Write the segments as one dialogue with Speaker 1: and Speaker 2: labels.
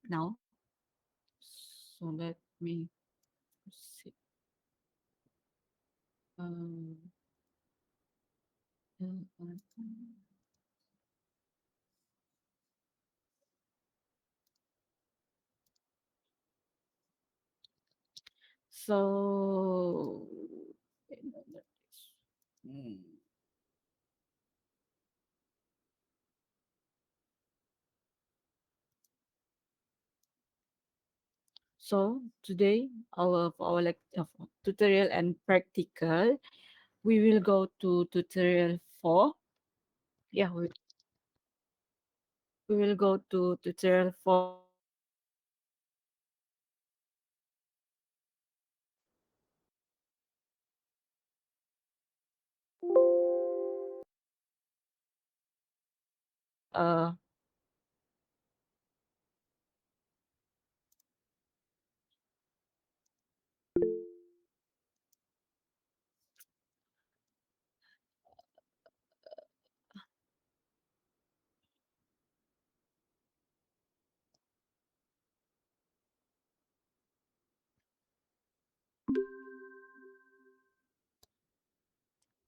Speaker 1: now. So let me see. Um, so mm, so today our tutorial and practical, we will go to tutorial 4. Yeah, we will go to tutorial 4.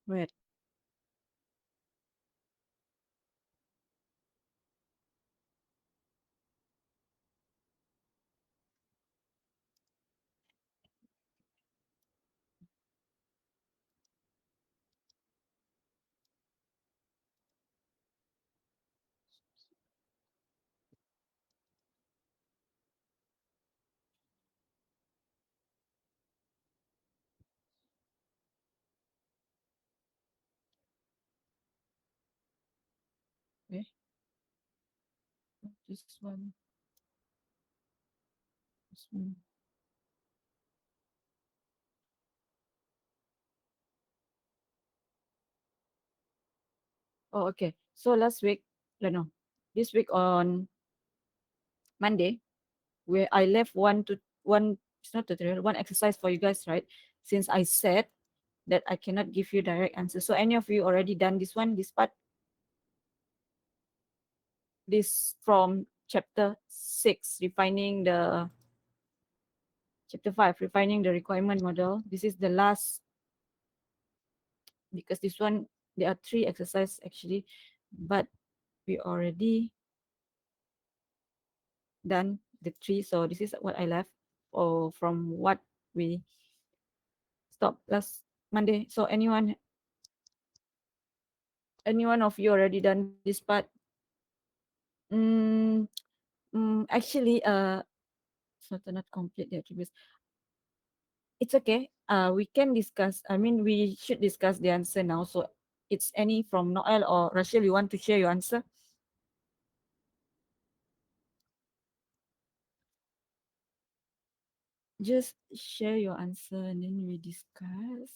Speaker 1: Wait, okay, this one, this one. Oh, okay. So last week, no, this week on Monday, where I left one, it's not tutorial, one exercise for you guys, right? Since I said that I cannot give you direct answer. So any of you already done this one, this part, this from chapter 6, refining the chapter 5, refining the requirement model. This is the last, because this one, there are 3 exercises actually, but we already done the 3. So this is what I left, or from what we stopped last Monday. So anyone of you already done this part? Mm, actually, so to not complete the attributes. It's okay. We can discuss. I mean, we should discuss the answer now. So it's any from Noel or Rachel. You want to share your answer? Just share your answer and then we discuss.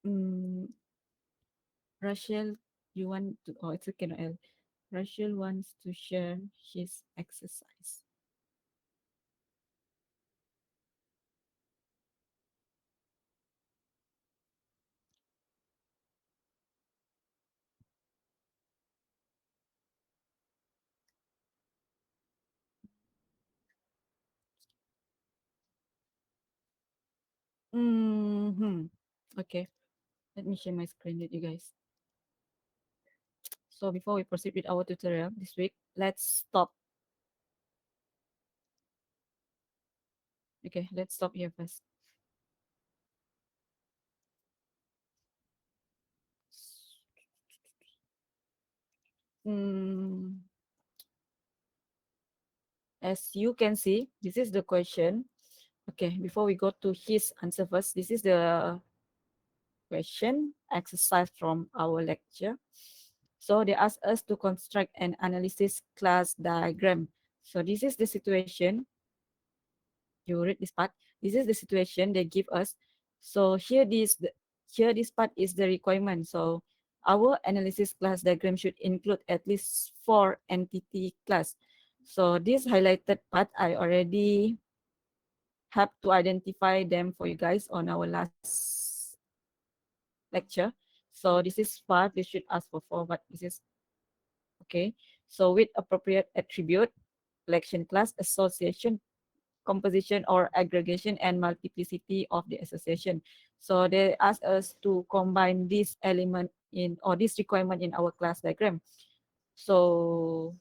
Speaker 1: Mm, Rachel, you want to? Oh, it's okay, Noel. Rachel wants to share his exercise. Mm-hmm. Okay, let me share my screen with you guys. So before we proceed with our tutorial this week, let's stop. Okay, let's stop here first. Mm, as you can see, this is the question. Okay, before we go to his answer first, this is the question exercise from our lecture. So they ask us to construct an analysis class diagram. So this is the situation. You read this part. This is the situation they give us. So here this part is the requirement. So our analysis class diagram should include at least 4 entity class. So this highlighted part, I already have to identify them for you guys on our last lecture. So this is 5. You should ask for 4, but this is okay. So with appropriate attribute, collection class, association, composition or aggregation, and multiplicity of the association. So they ask us to combine this element in or this requirement in our class diagram. So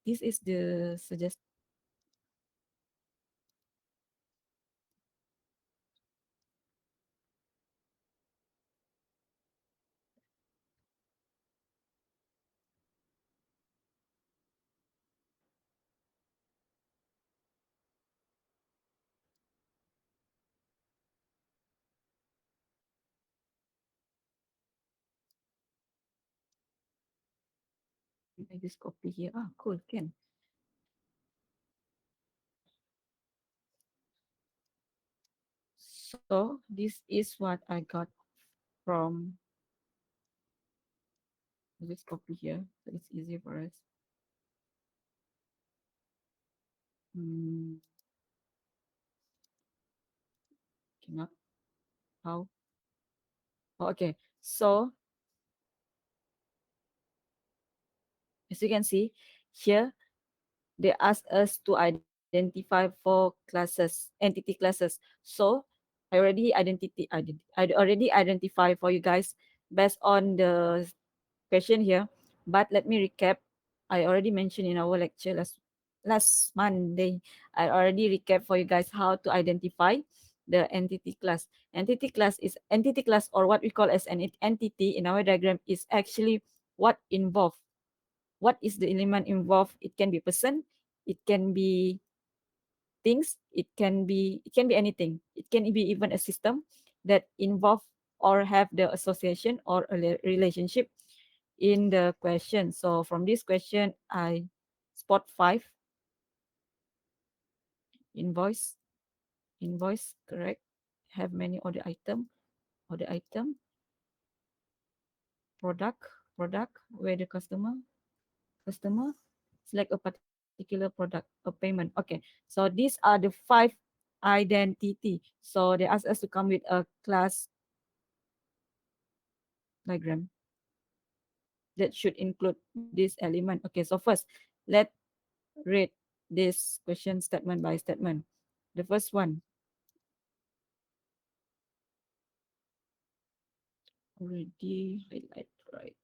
Speaker 1: this is the suggest. I just copy here. Ah, cool. Can. So this is what I got from. I just copy here, so it's easier for us. Hmm, cannot. How? Oh, okay. So as you can see here, they ask us to identify 4 classes, entity classes. So I already identify for you guys based on the question here. But let me recap. I already mentioned in our lecture last Monday. I already recap for you guys how to identify the entity class. Entity class, or what we call as an entity in our diagram, is actually what involved. What is the element involved? It can be person, it can be things, it can be anything. It can be even a system that involve or have the association or a relationship in the question. So from this question, I spot 5. Invoice, invoice, correct. Have many order item, product, product, where the customer select a particular product, a payment. Okay, so these are the 5 identity. So they ask us to come with a class diagram that should include this element. Okay, so first, let's read this question statement by statement. The first one, already highlight, right?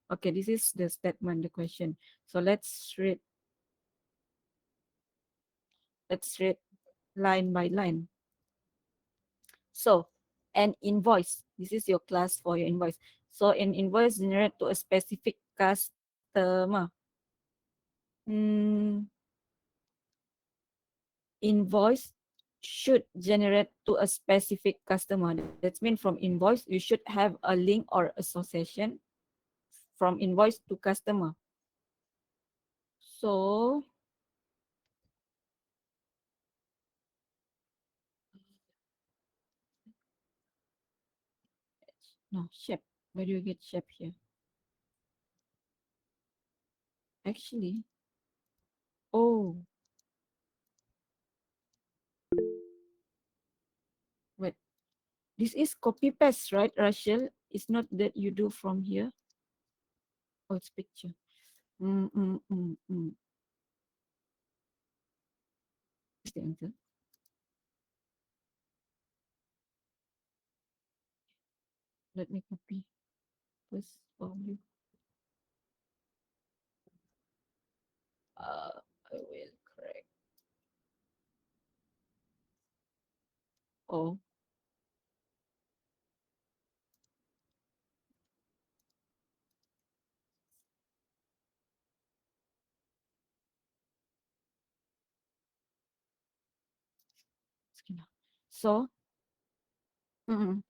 Speaker 1: Okay, this is the statement, the question. So let's read line by line. So an invoice, this is your class for your invoice. So an invoice generate to a specific customer. Mm, invoice should generate to a specific customer. That means from invoice, you should have a link or association from invoice to customer. So no, shape. Where do you get shape here? Actually, oh, wait. This is copy paste, right, Rachel? It's not that you do from here. Oh, it's picture. Mm, mm, mm, mm. Is the answer? Let me copy first for you. I will correct. Oh, so, mm,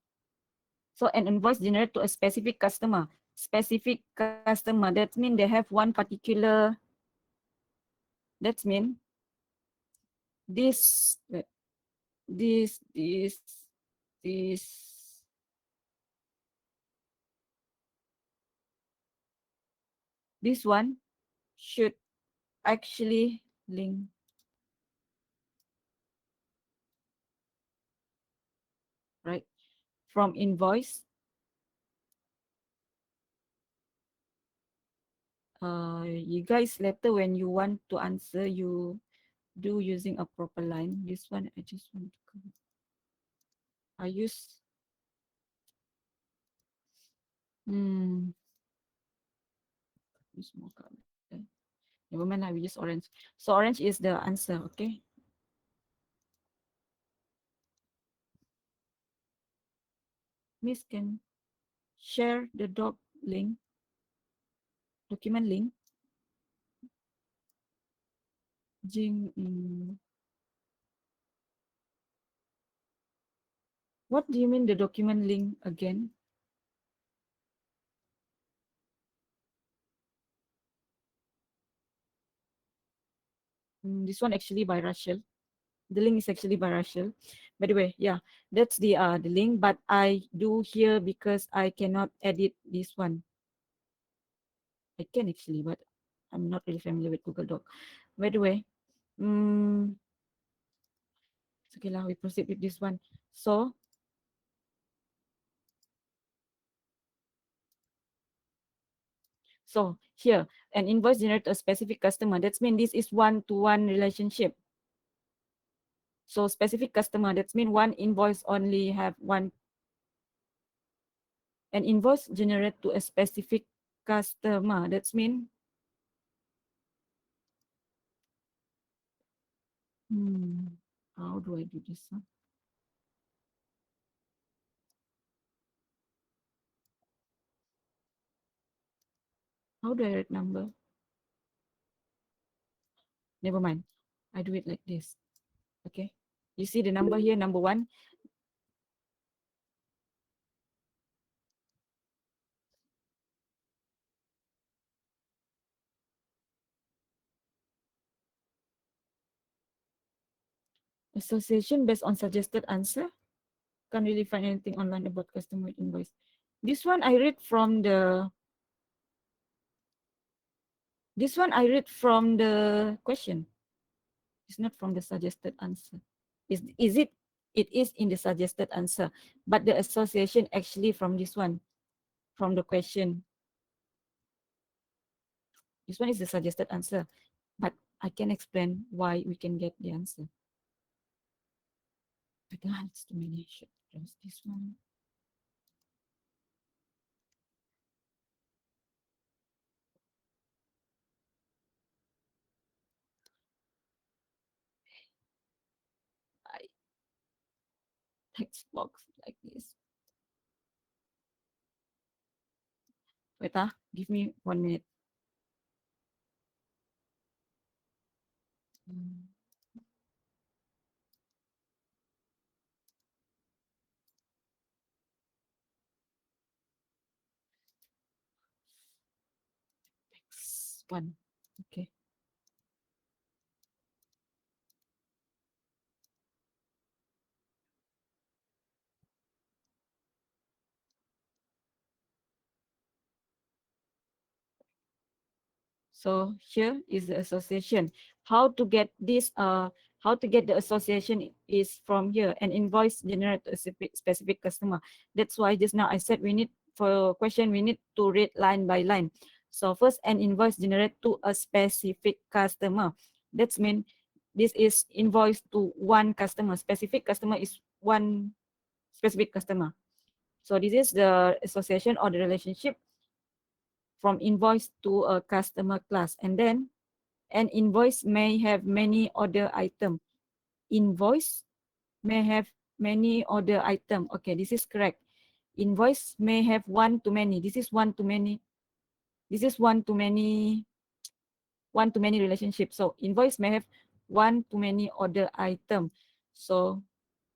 Speaker 1: so an invoice generated to a specific customer. Specific customer. That means they have one particular. That means this, this, this, this. This one should actually link right from invoice. You guys later when you want to answer, you do using a proper line. This one I just want to I use hmm use more color. Never mind, I will use orange. So orange is the answer, okay? Miss can share the link, document link. Jing, what do you mean the document link again? This one actually by Rachel. The link is actually by Rachel. By the way, yeah, that's the link, but I do here because I cannot edit this one. I can actually, but I'm not really familiar with Google Doc. By the way, it's okay lah, we proceed with this one. So here, an invoice generates a specific customer. That means this is one-to-one relationship. So specific customer, that means one invoice only have one. An invoice generated to a specific customer. That means, how do I do this? How do I write number? Never mind. I do it like this. Okay. You see the number here, number 1. Association based on suggested answer. Can't really find anything online about customer invoice. This one I read from the question. It's not from the suggested answer. Is it? It is in the suggested answer, but the association actually from this one, from the question. This one is the suggested answer, but I can explain why we can get the answer. I think it's too many. Should close this one. I text box like this. Wait, give me 1 minute. Text 1. Okay. So here is the association. How to get this? How to get the association is from here. An invoice generate a specific customer. That's why just now I said we need for question we need to read line by line. So first, an invoice generate to a specific customer. That's mean this is invoice to one customer. Specific customer is one specific customer. So this is the association or the relationship from invoice to a customer class. And then an invoice may have many order item. Invoice may have many order item. Okay, this is correct. Invoice may have one to many. This is one to many. This is one to many relationship. So invoice may have one to many order item. So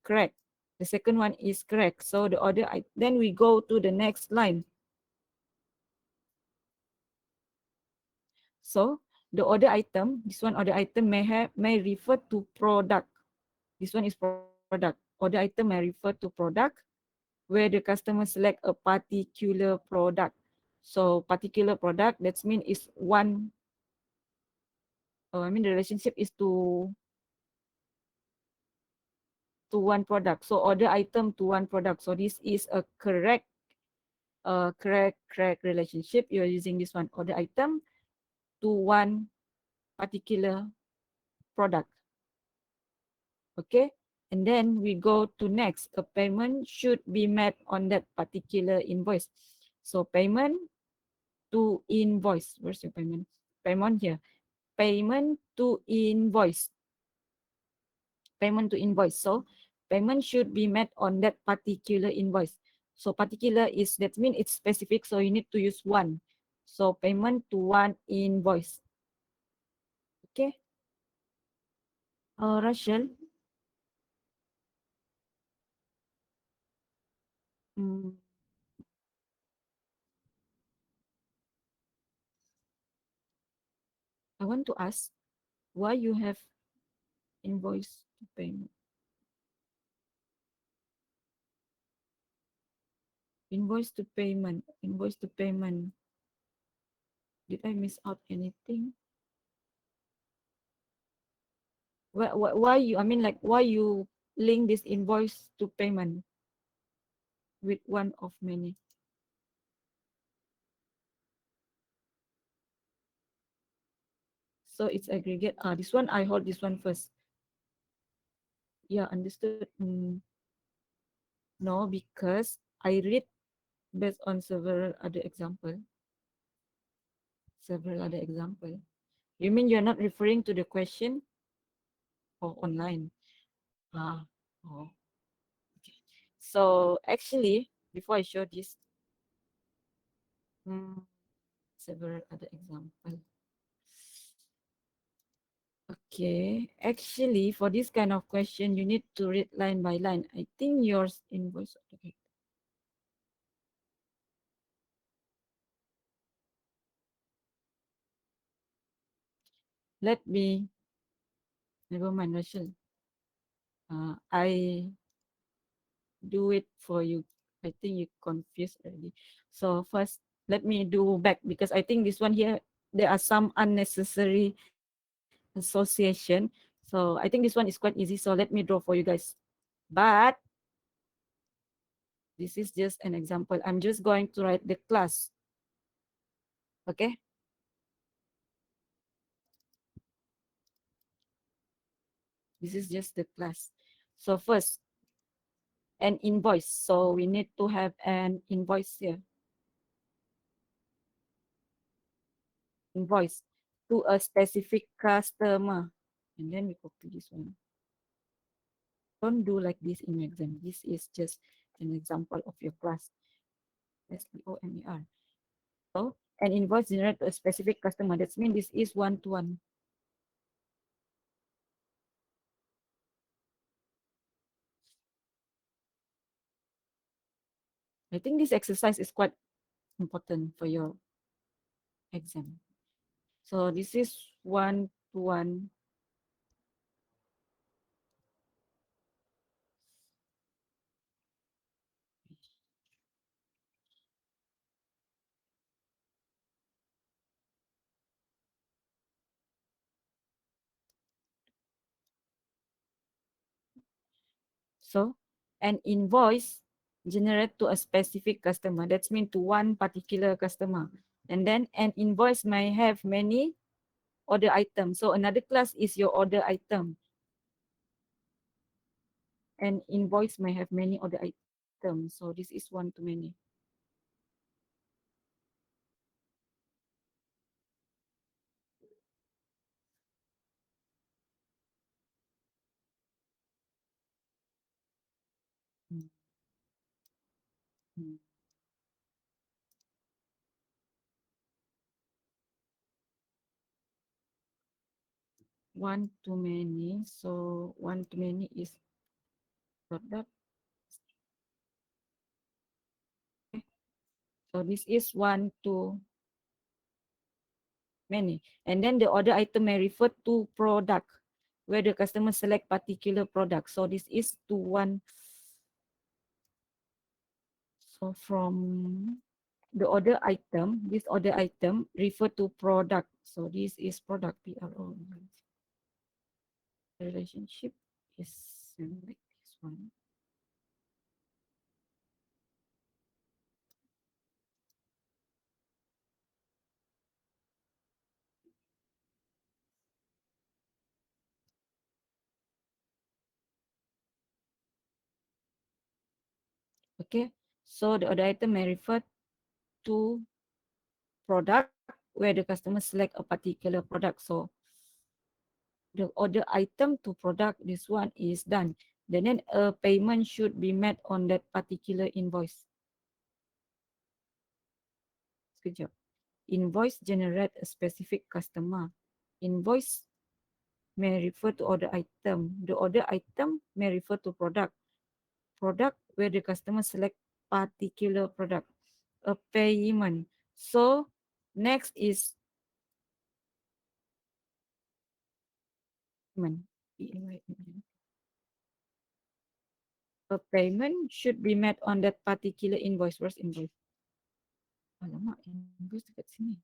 Speaker 1: correct. The second one is correct. So the order then we go to the next line. So the order item, this one order item may refer to product. This one is product. Order item may refer to product where the customer select a particular product. So particular product, that means is one I mean the relationship is to one product. So order item to one product. So this is a correct relationship. You are using this one, order item to one particular product. Okay, and then we go to next. A payment should be made on that particular invoice. So payment to invoice. Where's your payment? Payment here. Payment to invoice. Payment to invoice. So payment should be made on that particular invoice. So particular is, that means it's specific. So you need to use one. So payment to one invoice. Okay. Rachel. Mm, I want to ask why you have invoice to payment. Invoice to payment. Invoice to payment. Did I miss out anything? Why you, I mean like why you link this invoice to payment with one of many? So it's aggregate. This one I hold this one first. Yeah, understood. No, because I read based on several other example. Several other example. You mean you're not referring to the question or online? Ah, oh, okay. So actually, before I show this, mm, several other example. Okay, actually, for this kind of question, you need to read line by line. I think yours invoice. Okay. Let me, never mind, Rachel. I do it for you. I think you confused already. So first, let me do back because I think this one here, there are some unnecessary association. So I think this one is quite easy. So let me draw for you guys. But this is just an example. I'm just going to write the class. Okay. This is just the class. So first, an invoice. So we need to have an invoice here. Invoice to a specific customer. And then we copy this one. Don't do like this in your exam. This is just an example of your class. SEOMER. So an invoice generated to a specific customer. That means this is one-to-one. I think this exercise is quite important for your exam. So this is one-to-one. So an invoice generated to a specific customer. That's mean to one particular customer. And then an invoice may have many order items. So another class is your order item. An invoice may have many order items. So this is one to many. Mm. Mm. One too many. So one too many is product. Okay. So this is one too many. And then the order item may refer to product where the customer select particular product. So this is to one. So from the order item, this order item refer to product. So this is product, PRO. Relationship is like this one. Okay, so the order item may refer to product where the customer select a particular product. So the order item to product, this one is done. Then a payment should be made on that particular invoice. Good job. Invoice generate a specific customer. Invoice may refer to order item. The order item may refer to product. Product where the customer select particular product. A payment. So next is payment. A payment should be made on that particular invoice. Where's invoice? Alamak, invoice dekat sini.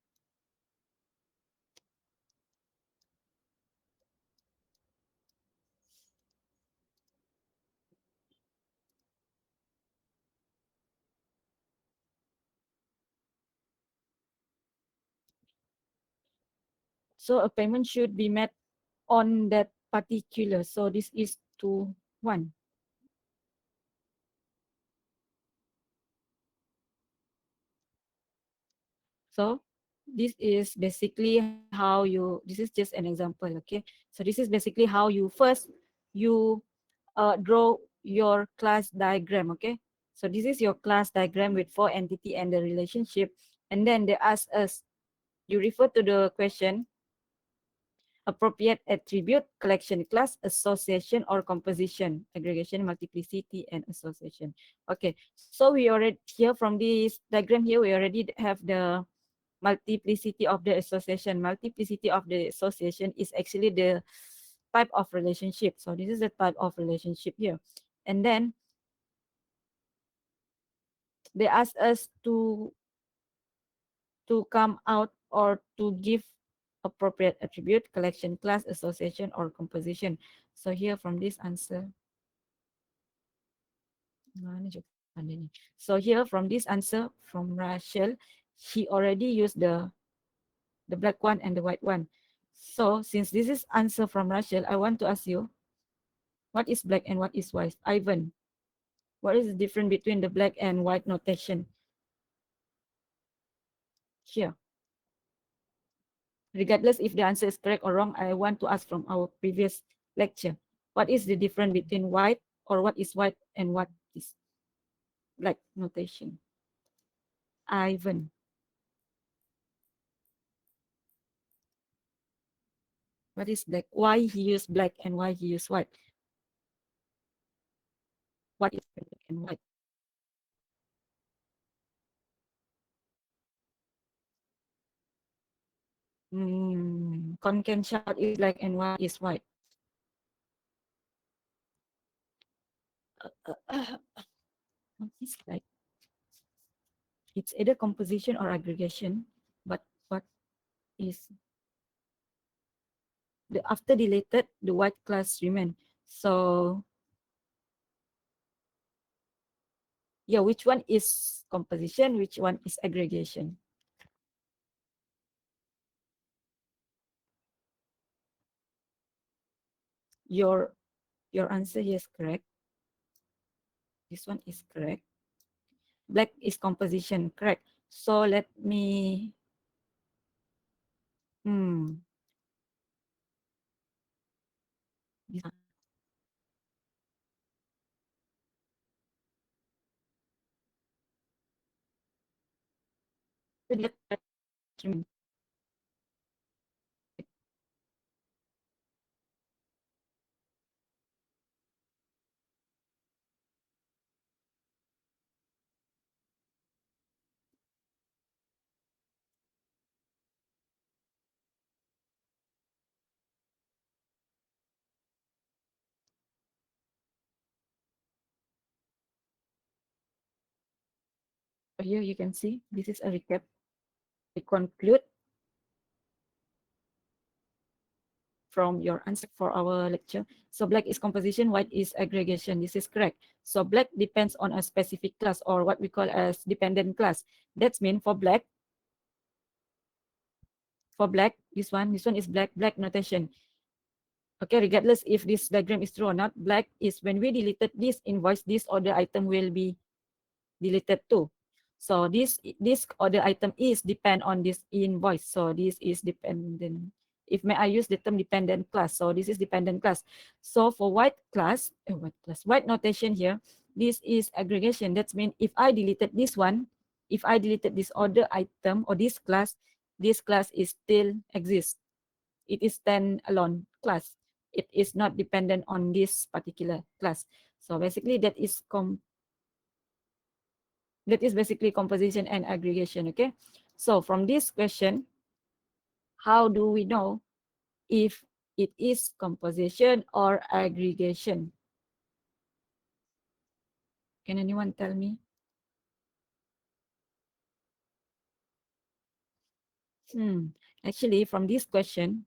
Speaker 1: So a payment should be made on that particular. So this is to one. So this is basically how you, this is just an example, okay? So this is basically how you first, you draw your class diagram, okay? So this is your class diagram with four entity and the relationship. And then they ask us, you refer to the question, appropriate attribute, collection class, association or composition, aggregation, multiplicity, and association. Okay, so we already, here from this diagram here, we already have the multiplicity of the association. Multiplicity of the association is actually the type of relationship. So this is the type of relationship here. And then they ask us to come out or to give appropriate attribute, collection class, association, or composition. So here from this answer, so here from this answer from Rachel, she already used the black one and the white one. So since this is answer from Rachel, I want to ask you, what is black and what is white? Ivan, what is the difference between the black and white notation? Here. Regardless if the answer is correct or wrong, I want to ask from our previous lecture. What is the difference between white, or what is white and what is black notation? Ivan. What is black? Why he used black and why he used white? What is black and white? Con can shout is black and white is white. What is black? It's either composition or aggregation, but what is the after deleted, the white class remain. So yeah, which one is composition, which one is aggregation? Your answer here is correct. This one is correct. Black is composition, correct. So let me yeah. here you can see this is a recap. We conclude from your answer for our lecture. So black is composition, white is aggregation. This is correct. So black depends on a specific class or what we call as dependent class. That's mean for black, this one is black notation. Okay, regardless if this diagram is true or not, black is when we deleted this invoice, this order item will be deleted too. So this order item is depend on this invoice. So this is dependent. If may I use the term dependent class. So this is dependent class. So for white class, white notation here, this is aggregation. That means if I deleted this one, if I deleted this order item or this class is still exists. It is stand-alone class. It is not dependent on this particular class. So basically that is basically composition and aggregation. Okay. So from this question, how do we know if it is composition or aggregation? Can anyone tell me? Actually, from this question,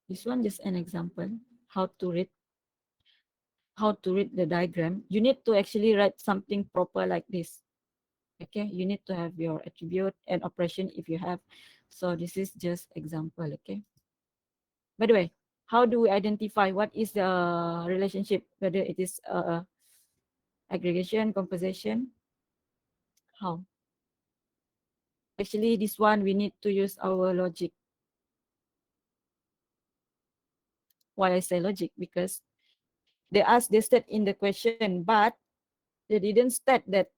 Speaker 1: this one just an example how to read the diagram. You need to actually write something proper like this. Okay, you need to have your attribute and operation if you have. So this is just example. Okay. By the way, how do we identify what is the relationship, whether it is aggregation, composition? How? Actually, this one we need to use our logic. Why I say logic? Because they state in the question, but they didn't state that.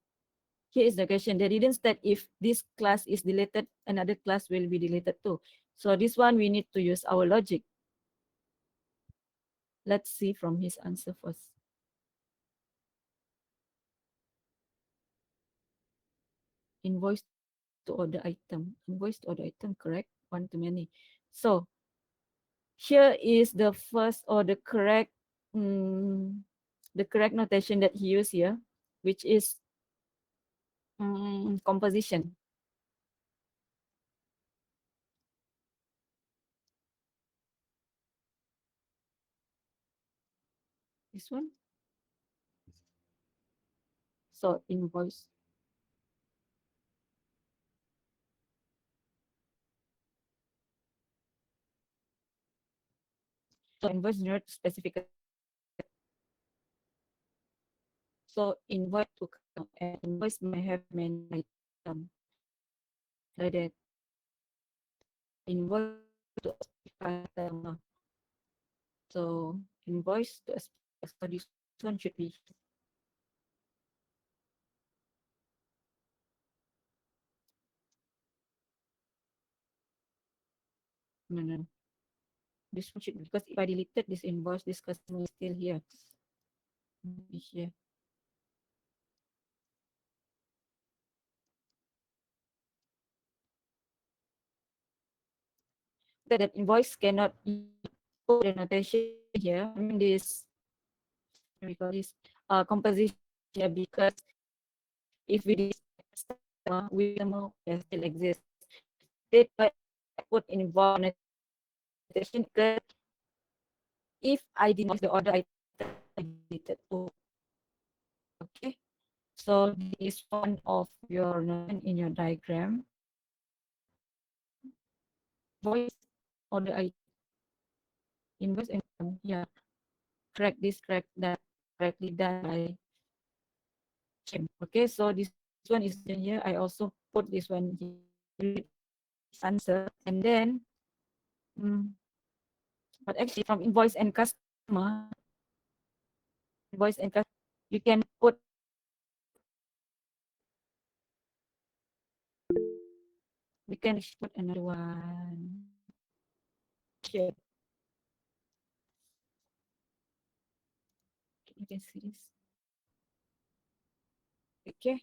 Speaker 1: Here is the question. They didn't state if this class is deleted, another class will be deleted too. So this one we need to use our logic. Let's see from his answer first. Invoice to order item. Invoice to order item, correct? One to many. So here is the first or the correct notation that he used here, which is composition. This one. So invoice. So invoice generate specific. So invoice to count and invoice may have many items like that. Invoice to a specific item. So invoice to a specific. So this one should be no. This one should, because if I deleted this invoice, this customer is still here. Here. That invoice cannot put the notation here. I mean this we call this composition here because if we customer we can still exist. They put invoice notation because if I didn't the order item deleted. Okay. So this is one of your notion in your diagram. Voice order item. Invoice income. Yeah. Correct this, correct that, correctly done by him. Okay, so this one is here. I also put this one here, answer, and then but actually from invoice and customer, you can put we can put another one here. You can see this. Okay.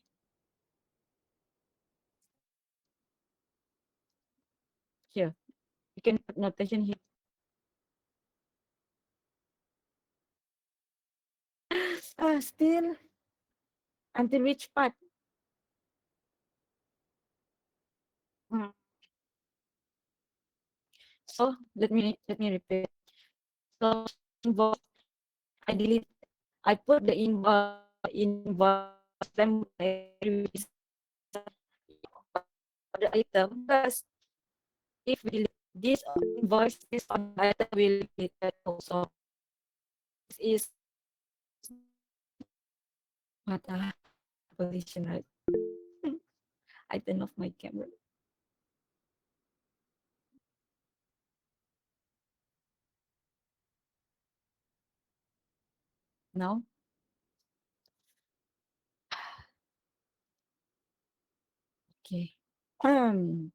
Speaker 1: Here. You can put notation here. Still Until which part? Mm. So let me repeat. So invoice, I delete. I put the invoice item category, which is order item, because if we delete this invoice, this order item will be deleted also. This is what position, right? I turn off my camera now. Okay. Hmm.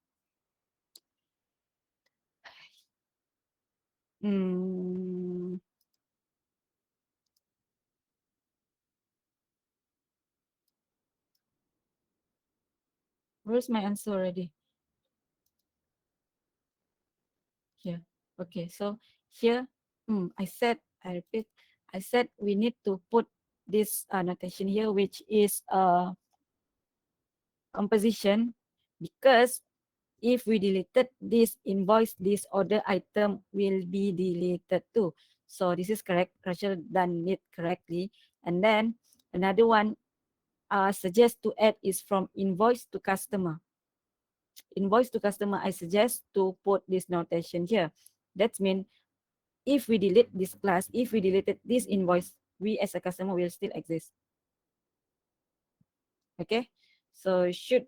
Speaker 1: Where's my answer already? Here. Okay. So here, I repeat, I said we need to put this notation here, which is composition, because if we deleted this invoice, this order item will be deleted too. So this is correct. Rachel done it correctly. And then another one suggest to add is from invoice to customer. Invoice to customer, I suggest to put this notation here. That means if we delete this class, if we deleted this invoice, we as a customer will still exist. Okay. So should,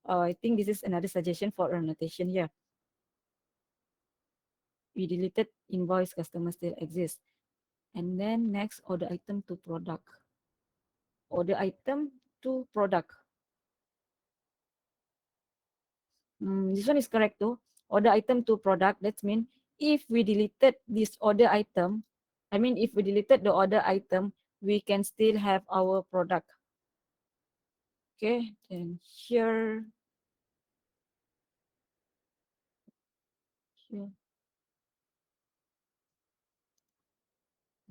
Speaker 1: I think this is another suggestion for a notation here. We deleted invoice, customer still exists. And then next, order item to product. Order item to product. This one is correct too. Order item to product. That means if we deleted this order item, I mean if we deleted the order item, we can still have our product. Okay, then here,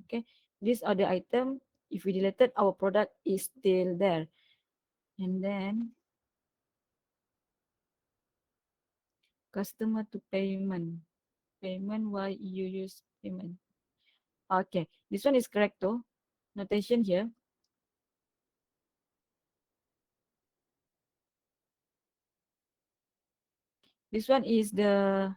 Speaker 1: okay, this order item, if we deleted, our product is still there. And then customer to payment. Payment, why you use payment? Okay, this one is correct though. Notation here. This one is the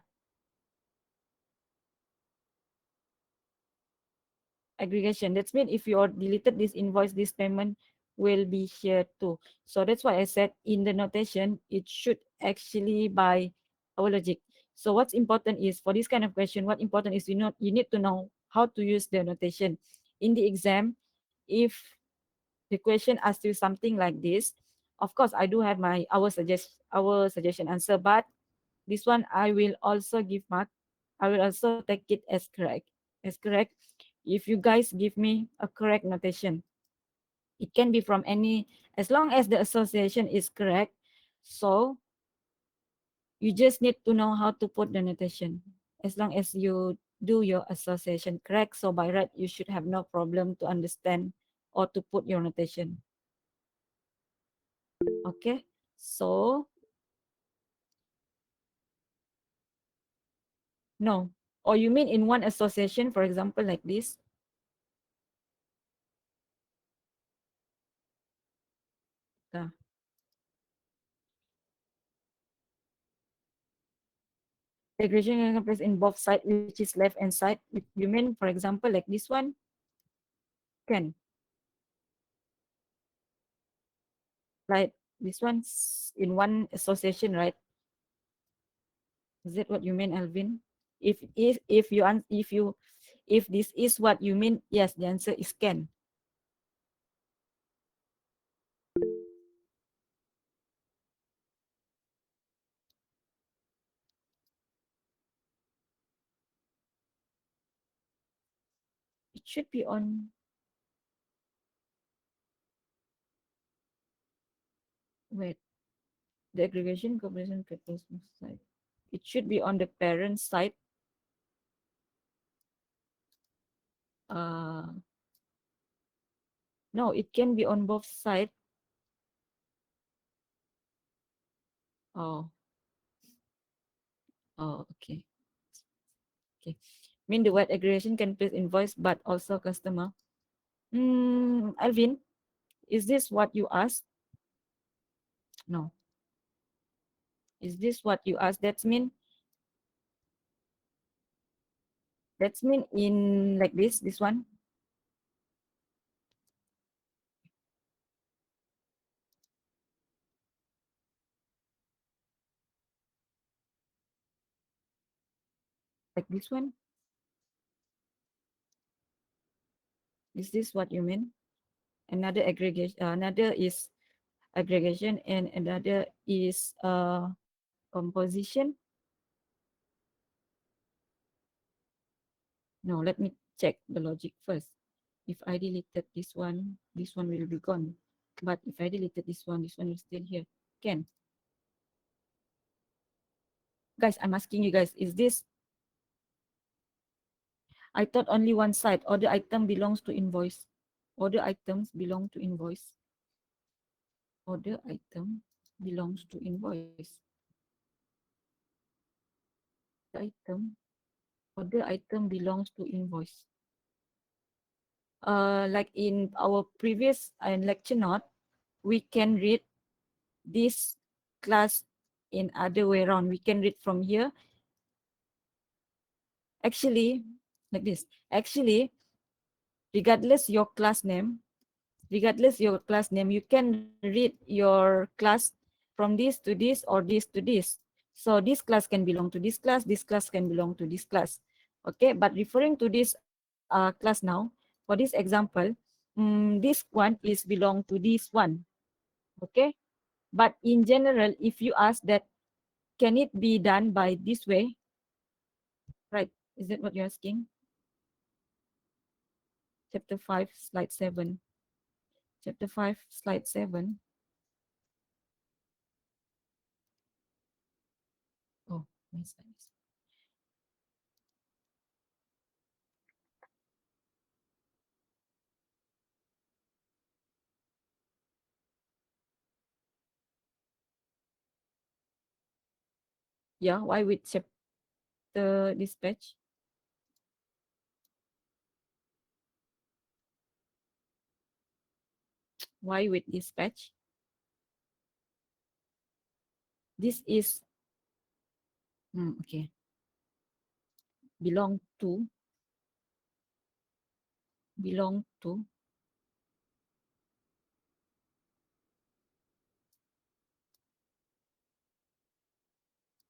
Speaker 1: aggregation. That's mean if you are deleted this invoice, this payment will be here too. So that's why I said in the notation, it should actually by our logic. So what's important is for this kind of question, what important is you need to know how to use the notation. In the exam, if the question asks you something like this, of course I do have our suggestion answer, but this one I will also give mark. I will also take it as correct. As correct. If you guys give me a correct notation, it can be from any, as long as the association is correct. So you just need to know how to put the notation. As long as you do your association correct, so by right you should have no problem to understand or to put your notation. Okay. So no. Or you mean in one association, for example, like this? Uh, the gradient can place in both sides, which is left and side. You mean, for example, like this one? Can. Like this one's in one association, right? Is that what you mean, Alvin? If you if this is what you mean, yes, the answer is can. It should be on, wait, the aggregation comparison purpose side. It should be on the parent side. Uh No, it can be on both sides. Oh, oh, okay. Okay. Mean the word aggregation can place invoice but also customer. Alvin, is this what you asked? No. Is this what you asked? That's mean in like this one. Like this one. Is this what you mean? Another aggregation, another is aggregation, and another is composition. No, let me check the logic first. If I deleted this one will be gone. But if I deleted this one is still here. Can. Guys, I'm asking you guys, is this, I thought only one side. Order item belongs to invoice. Order items belong to invoice. Order item belongs to invoice. Item. Order item belongs to invoice. Like in our previous lecture note, we can read this class in other way around. We can read from here. Actually, like this. Actually, regardless your class name, you can read your class from this to this or this to this. So this class can belong to this class can belong to this class. Okay, but referring to this class now, for this example, this one is belong to this one. Okay, but in general, if you ask that, can it be done by this way? Right, is that what you're asking? Chapter 5, slide 7. Chapter 5, slide 7. Oh, my slides. Yeah, why with chapter dispatch? Why with dispatch? This is okay. Belong to belong to.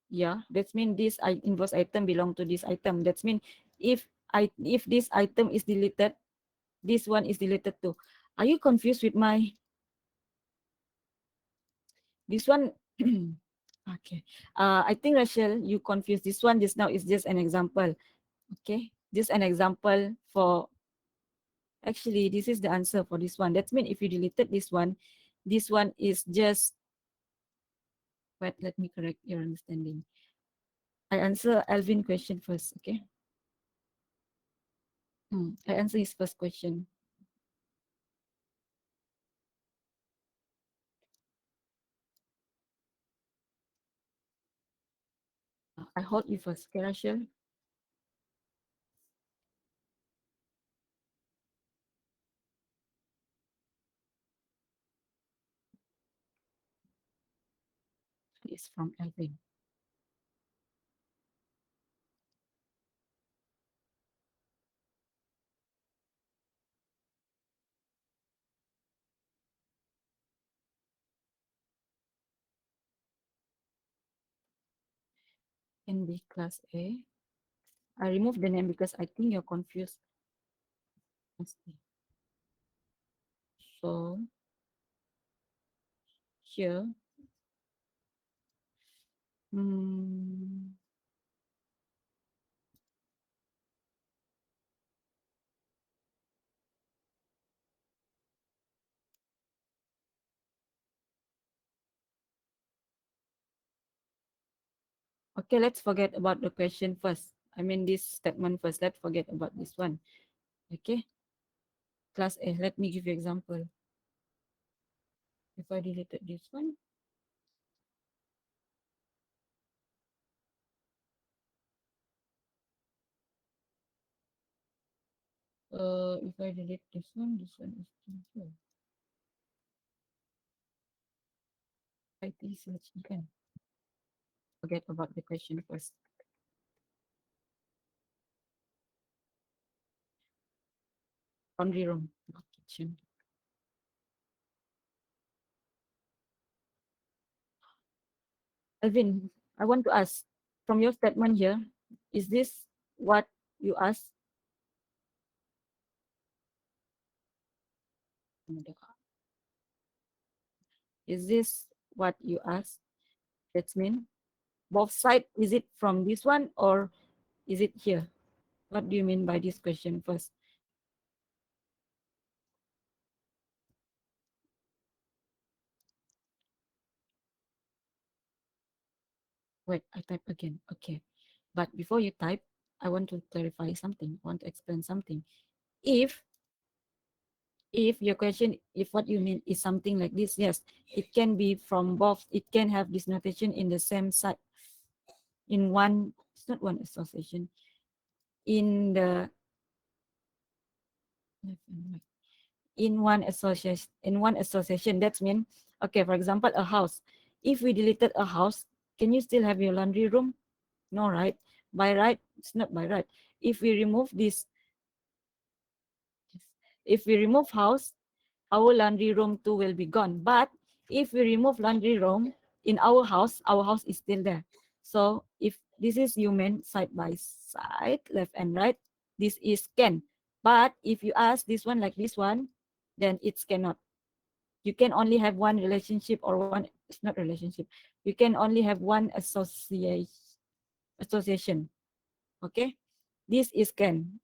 Speaker 1: Yeah, that's mean this invoice item belong to this item. That's mean if if this item is deleted, this one is deleted too. Are you confused with my this one? Okay. I think Rachel, you confused. This one just now is just an example. Okay, just an example for. Actually, this is the answer for this one. That means if you deleted this one is just, wait, let me correct your understanding. I answer Alvin question first, okay? I answer his first question. I hold you first, okay, Rachel? It's from Alvin. Can be class A. I remove the name because I think you're confused. So here, mm, okay, let's forget about the question first. I mean this statement first. Let's forget about this one. Okay. class A. Let me give you example. If I deleted this one, if I delete this one is still here. IT search again. Forget about the question first. Laundry room, not kitchen. Alvin, I want to ask from your statement here, is this what you asked? Is this what you asked? That's mean both side. Is it from this one or is it here? What do you mean by this question first? Wait, I type again. Okay. But before you type, I want to clarify something. I want to explain something. If if your question, if what you mean is something like this, yes, it can be from both. It can have this notation in the same side, in one, it's not one association, in the in one association. That's mean, okay, for example, a house. If we deleted a house, can you still have your laundry room? No, right? By right, it's not by right. If we remove this, if we remove house, our laundry room too will be gone. But if we remove laundry room in our house is still there. So if this is human side by side, left and right, this is can. But if you ask this one like this one, then it's cannot. You can only have one relationship or one, it's not relationship. You can only have one association. Okay, this is can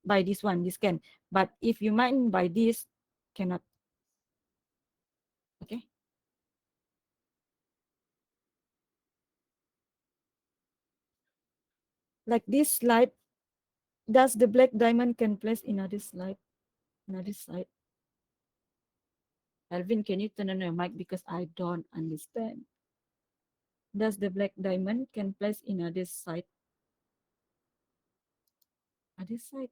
Speaker 1: by this one, this can. But if you mind by this, cannot. Okay. Like this slide, does the black diamond can place in other slide, another side? Alvin, can you turn on your mic because I don't understand. Does the black diamond can place in other side? Other side.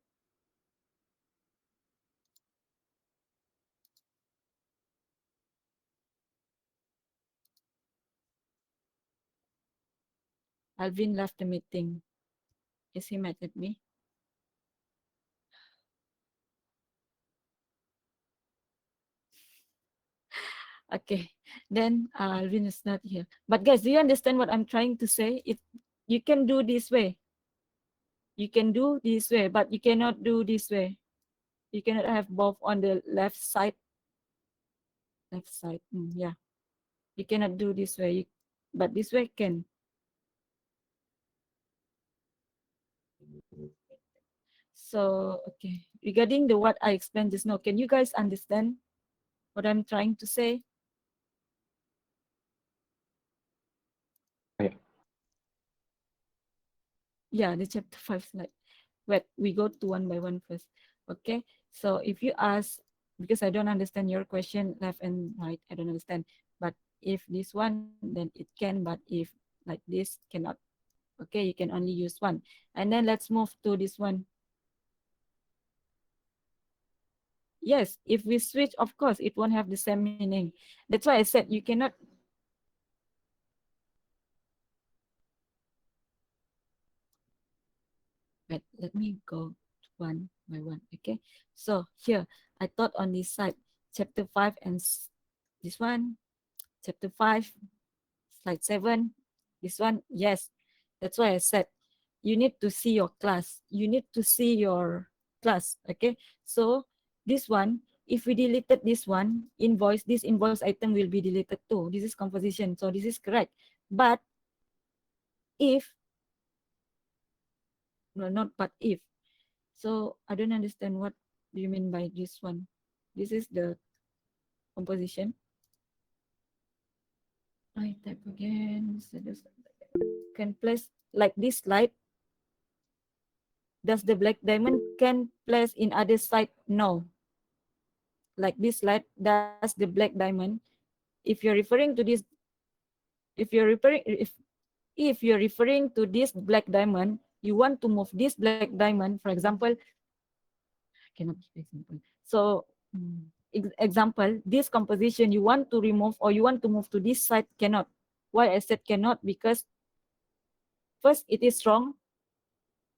Speaker 1: Alvin left the meeting. Is he mad at me? Okay, then Alvin is not here. But guys, do you understand what I'm trying to say? If you can do this way, you can do this way, but you cannot do this way. You cannot have both on the left side. Left side, yeah. You cannot do this way, but this way can. So, okay, regarding the what I explained just now, can you guys understand what I'm trying to say?
Speaker 2: Yeah.
Speaker 1: Yeah, the chapter 5 slide. Wait, we go to one by one first. Okay, so if you ask, because I don't understand your question left and right, I don't understand. But if this one, then it can, but if like this, cannot. Okay, you can only use one. And then let's move to this one. Yes, if we switch, of course, it won't have the same meaning. That's why I said you cannot. Wait, let me go one by one. Okay, so here I thought on this side, chapter 5 and this one, chapter 5, slide 7, this one. Yes, that's why I said you need to see your class. You need to see your class. Okay, so this one, if we deleted this one invoice, this invoice item will be deleted too. This is composition, so this is correct. But if, no, not but if. So I don't understand what do you mean by this one. This is the composition. I type again. So this can place like this slide. Does the black diamond can place in other side? No. like this slide, that's the black diamond. If you're referring to this, if you're referring if you're referring to this black diamond, you want to move this black diamond, for example, cannot give example. So example, this composition you want to remove or you want to move to this side cannot. Why I said cannot? Because first it is strong.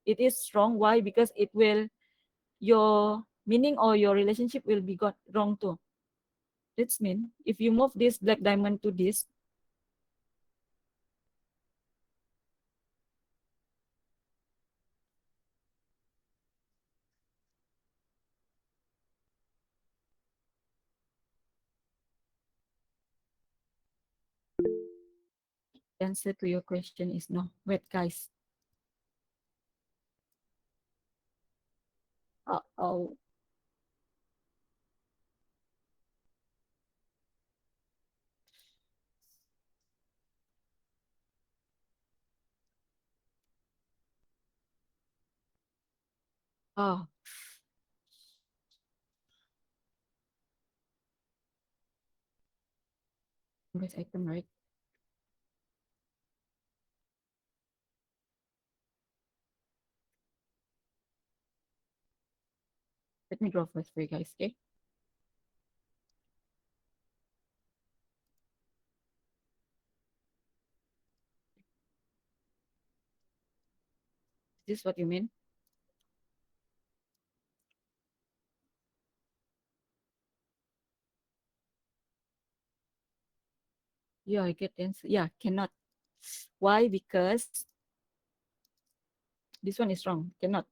Speaker 1: It is strong. Why? Because it will your meaning or your relationship will be got wrong too. That's mean if you move this black diamond to this, the answer to your question is no. Wait, guys. Oh, oh, this item, right? Let me draw first for you guys, okay? Is this what you mean? Yeah, I get the answer. Yeah, cannot. Why? Because this one is wrong. Cannot.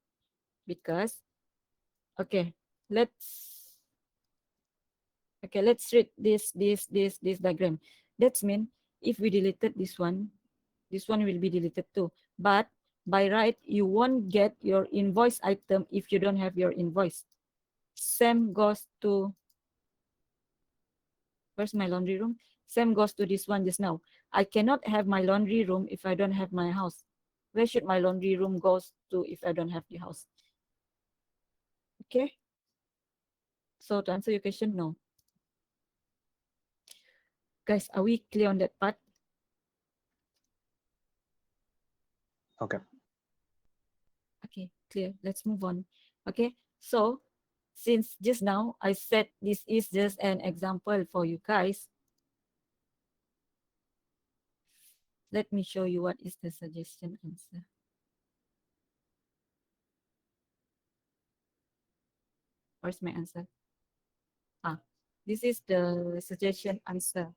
Speaker 1: Because, okay, let's, let's read this diagram. That's mean if we deleted this one will be deleted too. But by right, you won't get your invoice item if you don't have your invoice. Same goes to, where's my laundry room? Same goes to this one just now. I cannot have my laundry room if I don't have my house. Where should my laundry room goes to if I don't have the house? Okay. So to answer your question, no. Guys, are we clear on that part?
Speaker 2: Okay.
Speaker 1: Okay, clear. Let's move on. Okay, so since just now I said this is just an example for you guys, let me show you what is the suggestion answer. Where's my answer? Ah, this is the suggestion answer.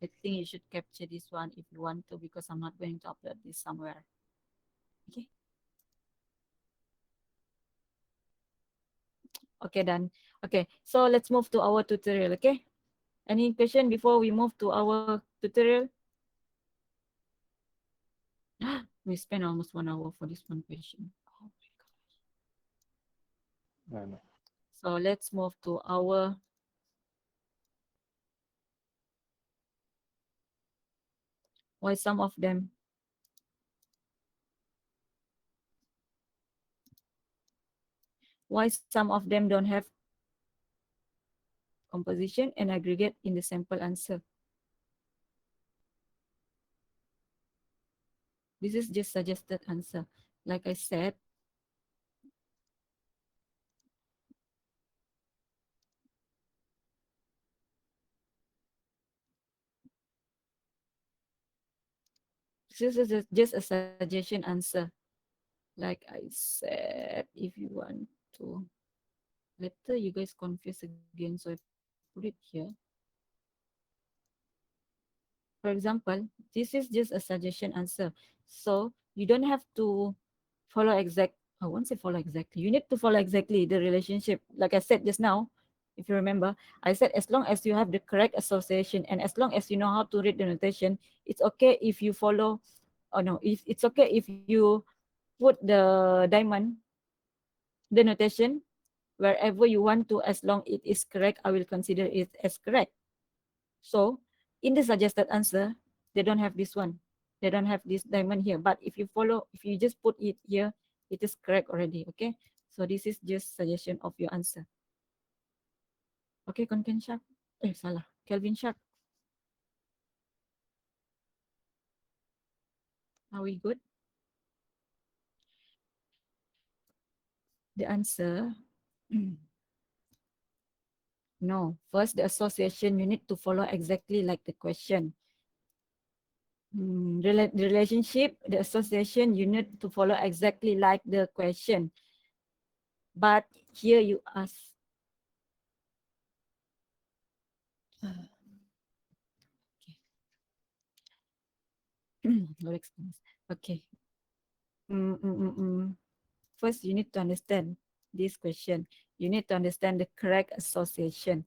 Speaker 1: I think you should capture this one if you want to because I'm not going to upload this somewhere. Okay. Okay, done. Okay, so let's move to our tutorial. Okay. Any question before we move to our tutorial? We spent almost 1 hour for this one question. Oh my God.
Speaker 2: No.
Speaker 1: So let's move to our why some of them don't have composition and aggregate in the sample answer. This is just suggested answer. Like I said, this is just a suggestion answer. Like I said, if you want to, later you guys confuse again, so I put it here. For example, this is just a suggestion answer. So you don't have to follow exact, I won't say follow exactly. You need to follow exactly the relationship. Like I said just now, if you remember, I said as long as you have the correct association and as long as you know how to read the notation, it's okay if you follow, or no, if it's okay if you put the diamond, the notation, wherever you want to, as long it is correct, I will consider it as correct. So in the suggested answer, they don't have this one. They don't have this diamond here. But if you follow, if you just put it here, it is correct already. Okay. So this is just suggestion of your answer. Okay, Konken Shark. Salah. Kelvin Shark. Are we good? The answer, no. First, the association, you need to follow exactly like the question. The relationship, the association, you need to follow exactly like the question. But here you ask, okay. Mm, mm, mm, mm. First, you need to understand this question. You need to understand the correct association.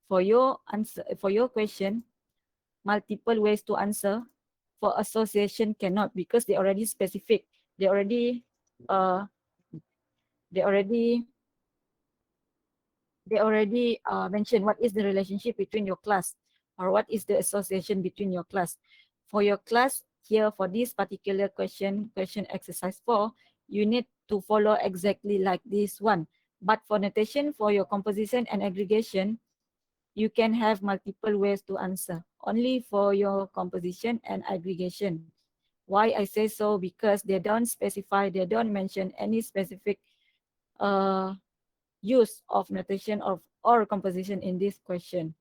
Speaker 1: For your answer, for your question, multiple ways to answer. For association cannot because they already specific. They already uh they already mentioned what is the relationship between your class or what is the association between your class. For your class here for this particular question exercise 4, you need to follow exactly like this one. But for notation for your composition and aggregation, you can have multiple ways to answer. Only for your composition and aggregation. Why I say so? Because they don't specify, they don't mention any specific uh, use of notation of or composition in this question.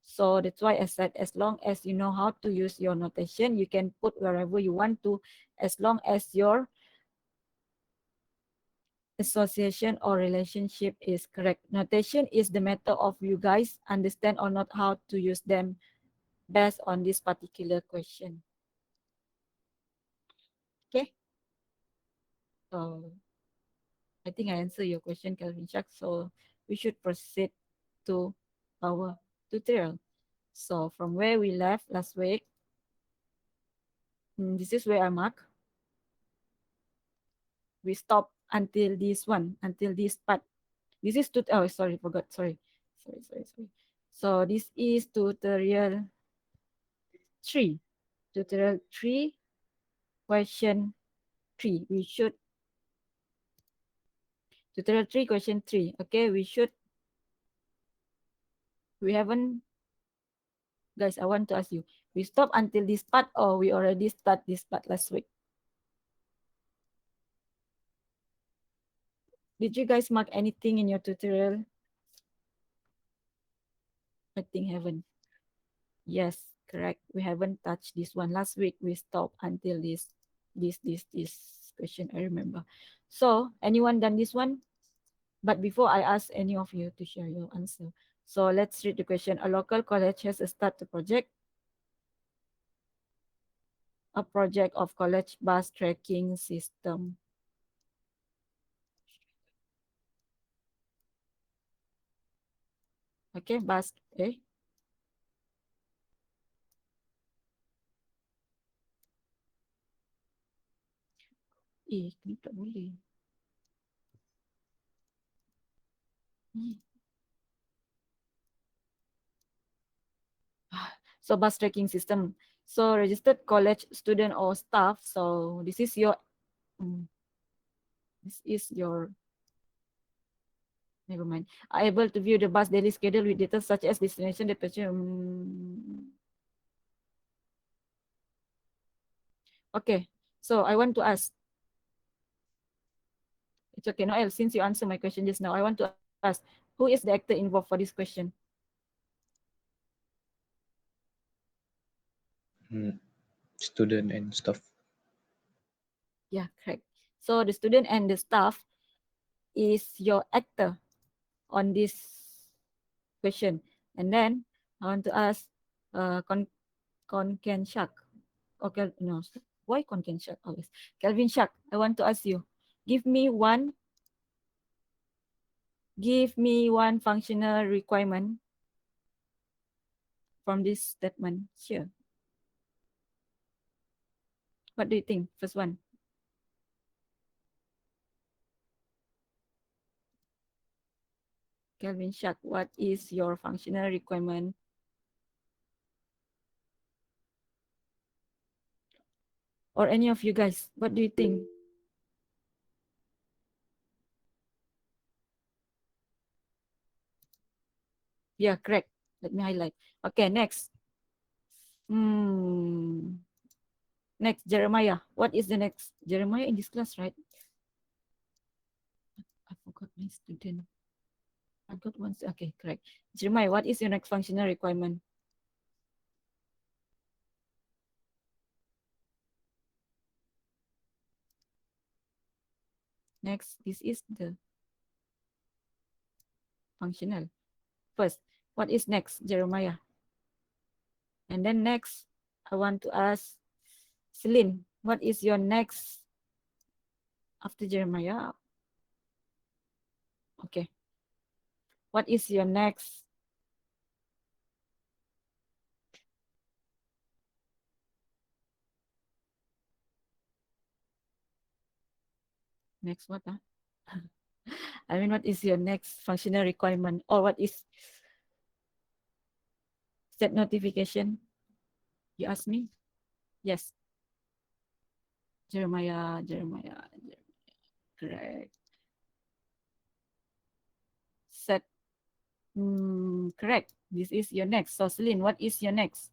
Speaker 1: So that's why I said as long as you know how to use your notation, you can put wherever you want to, as long as your association or relationship is correct. Notation is the matter of you guys understand or not how to use them based on this particular question. Okay, so I think I answered your question, Calvin Chuck. So we should proceed to our tutorial. So from where we left last week, this is where I mark. We stop until this one, until this part. This is oh sorry, forgot, sorry. Sorry. So this is tutorial 3. Tutorial 3, question 3. We should tutorial 3, question 3. Okay, we haven't, guys, I want to ask you, we stop until this part or we already start this part last week? Did you guys mark anything in your tutorial? I think haven't. Yes, correct. We haven't touched this one. Last week we stopped until this question, I remember. So anyone done this one? But before I ask any of you to share your answer. So let's read the question. A local college has started a project of college bus tracking system. Okay, bus, ini tak boleh. So bus tracking system. So registered college student or staff. So this is your never mind. Are able to view the bus daily schedule with data such as destination, departure. Okay. So I want to ask. It's okay, Noel. Since you answered my question just now, I want to ask, who is the actor involved for this question?
Speaker 2: Student and stuff.
Speaker 1: Yeah, correct. So the student and the staff is your actor on this question. And then I want to ask Konken Shak. Okay, no, why Konken Shak always? Kelvin Shak, I want to ask you, give me one functional requirement from this statement here. What do you think? First one. Kelvin Shak, what is your functional requirement? Or any of you guys, what do you think? Yeah, correct. Let me highlight. Okay, next. Hmm. Next, Jeremiah. What is the next? Jeremiah in this class, right? I forgot my student. I got one. Okay, correct. Jeremiah, what is your next functional requirement? Next, this is the functional. First, what is next, Jeremiah? And then next, I want to ask Celine, what is your next after Jeremiah? Okay. What is your next? Next what? Huh? I mean, what is your next functional requirement? Or what is set notification? You ask me? Yes. Jeremiah. Correct. Set. Correct. This is your next. So, Celine, what is your next?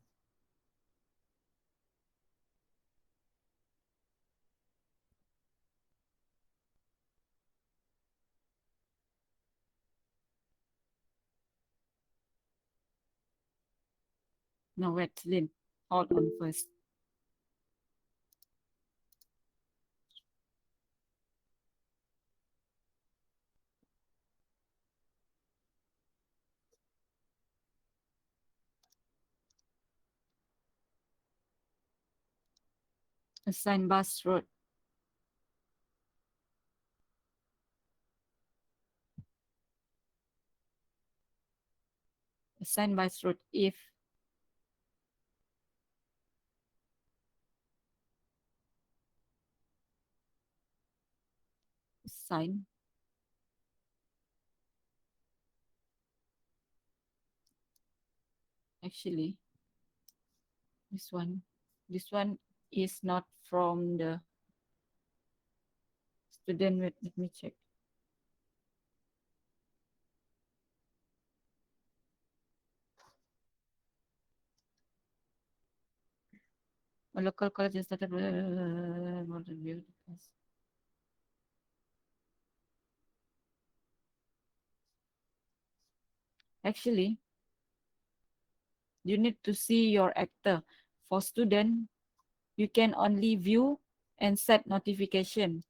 Speaker 1: No, wait, Celine. Hold on first. Assign bus route. Assign bus route if assign. Actually, this one. This one is not from the student. Wait, let me check. A local college is started. Actually, you need to see your actor. For student, you can only view and set notification.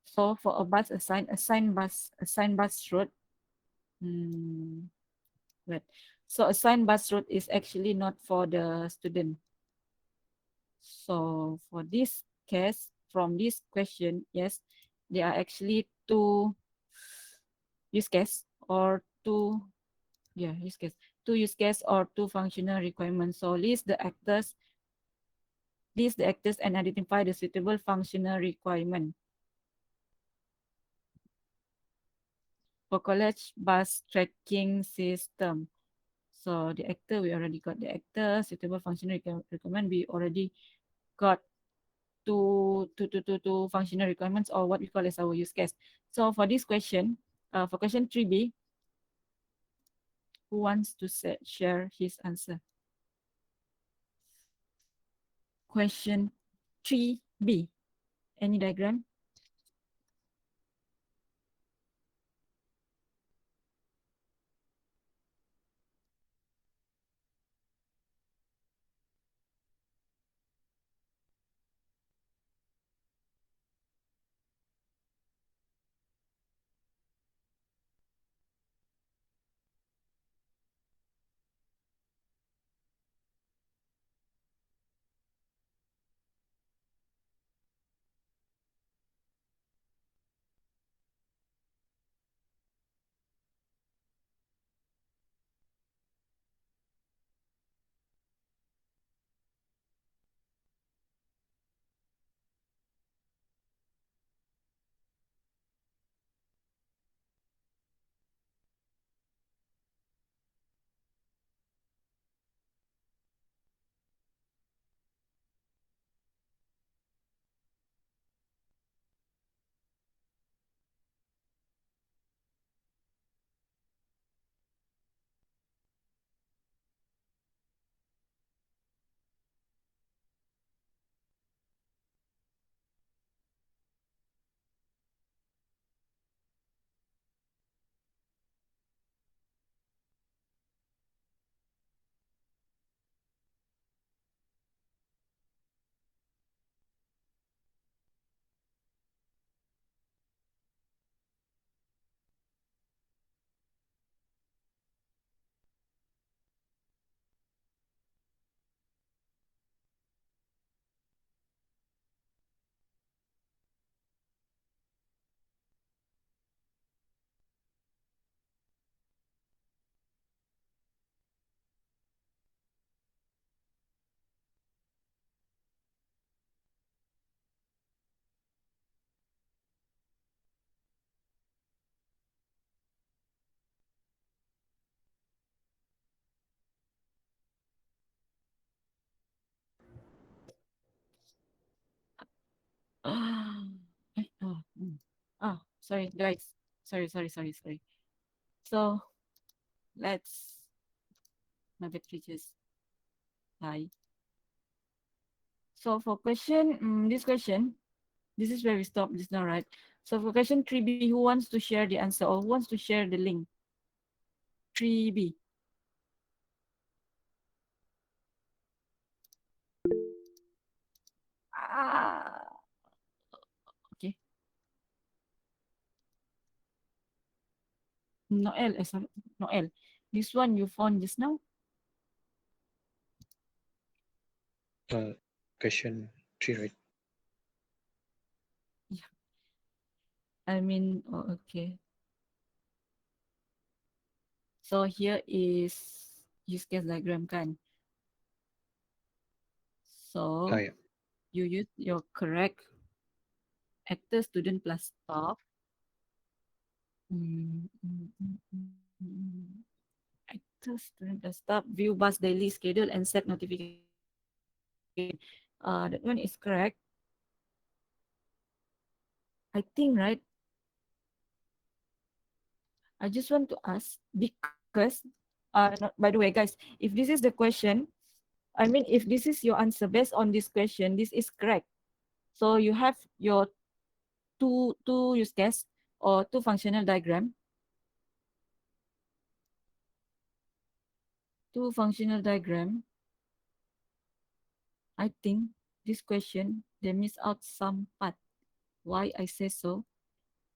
Speaker 1: So for a bus assign bus route. Wait. So assign bus route is actually not for the student. So for this case, from this question, yes, there are actually two use case or two, yeah, use case, two use case or two functional requirements. So list the actors and identify the suitable functional requirement. For college bus tracking system. So the actor, we already got the actor, suitable functional requirement, we already got two functional requirements or what we call as our use case. So for this question, for question 3B, who wants to share his answer? Question 3B, any diagram? Sorry, guys. Sorry. So let's my battery just die. So for question, this question, this is where we stop just now, right? So for question 3B, who wants to share the answer or who wants to share the link? 3B. Ah, okay. Noel, sorry, Noel. This one you found just now?
Speaker 2: Question 3, right?
Speaker 1: Yeah. I mean, oh, okay. So here is use case diagram kan.
Speaker 2: Ah,
Speaker 1: So
Speaker 2: yeah.
Speaker 1: you use your correct actor, student plus staff. Mm, mm, mm, mm, Actor, student plus staff. View bus daily schedule and set notification. That one is correct. I think right. I just want to ask because by the way, guys, if this is the question, I mean, if this is your answer based on this question, this is correct. So you have your two use case or two functional diagram. Two functional diagram. I think this question they miss out some part. Why I say so?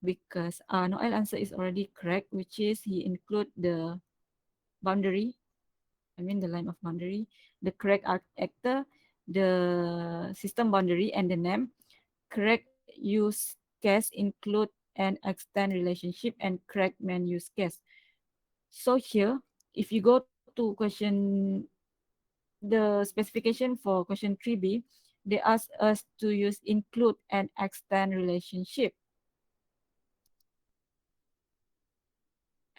Speaker 1: Because Noel answer is already correct, which is he include the boundary. I mean the line of boundary, the correct actor, the system boundary, and the name. Correct use case include an extend relationship and correct main use case. So here, if you go to question, the specification for question 3B, they ask us to use include and extend relationship.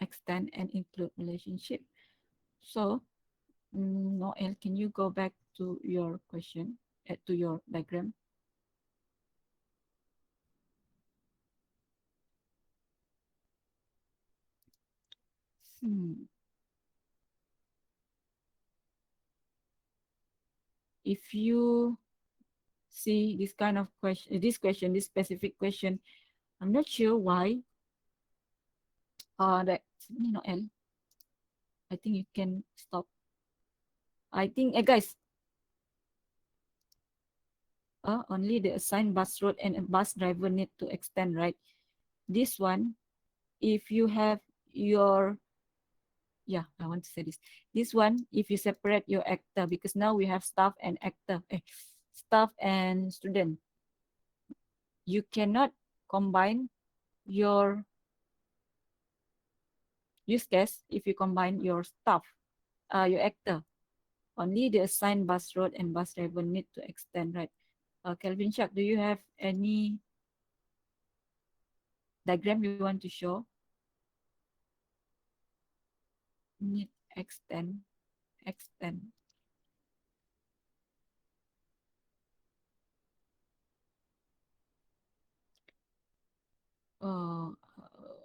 Speaker 1: Extend and include relationship. So, Noel, can you go back to your question, to your diagram? Hmm. If you see this kind of question, this specific question, I'm not sure why. That Noel, I think you can stop. I think, guys, only the assigned bus route and a bus driver need to extend, right? This one, if you have your, yeah, I want to say this. This one, if you separate your actor, because now we have staff and actor, staff and student, you cannot combine your use case if you combine your staff, your actor. Only the assigned bus route and bus driver need to extend, right? Kelvin Chuck, do you have any diagram you want to show? Need extend. Uh,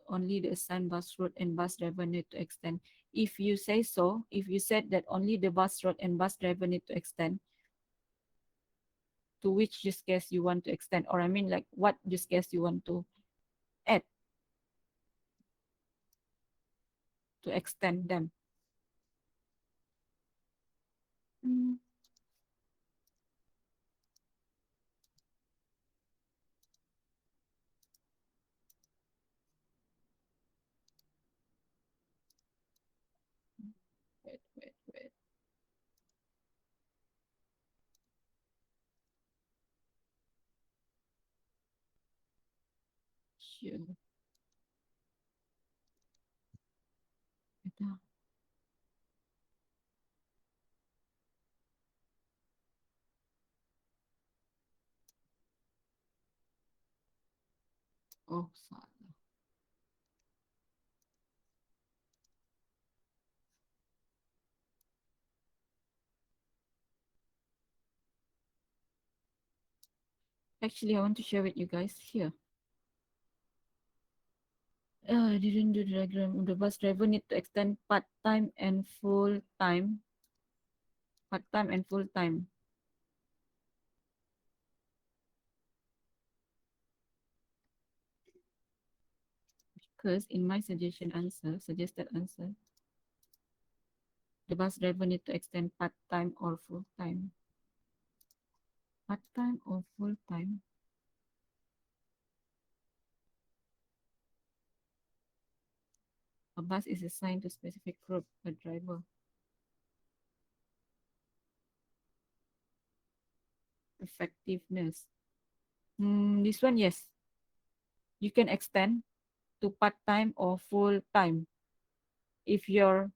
Speaker 1: only the assigned bus route and bus driver need to extend. If you say so, if you said that only the bus route and bus driver need to extend, to which use case you want to extend, or I mean like what use case you want to add to extend them. Mm, wait. Sure. Oh, salah. Actually, I want to share with you guys here. Didn't do the diagram. The bus driver need to extend part-time and full-time. Part-time and full-time. Because in my suggested answer, the bus driver need to extend part-time or full-time. Part-time or full-time? A bus is assigned to specific group, a driver. Effectiveness. This one, yes. You can extend to part-time or full-time if your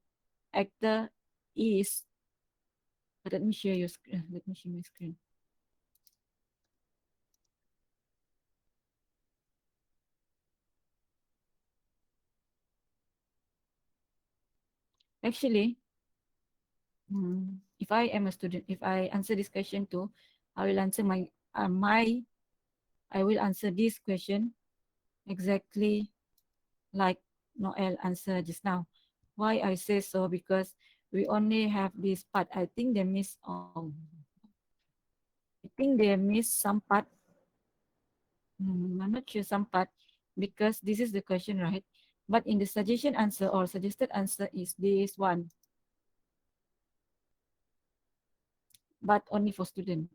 Speaker 1: actor is. Let me share your screen. Let me share my screen. Actually, if I am a student, if I answer this question too, I will answer I will answer this question exactly like Noel answered just now. Why I say so? Because we only have this part. I think they miss I think they miss some part. I'm not sure some part because this is the question, right? But in the suggestion answer or suggested answer is this one, but only for student.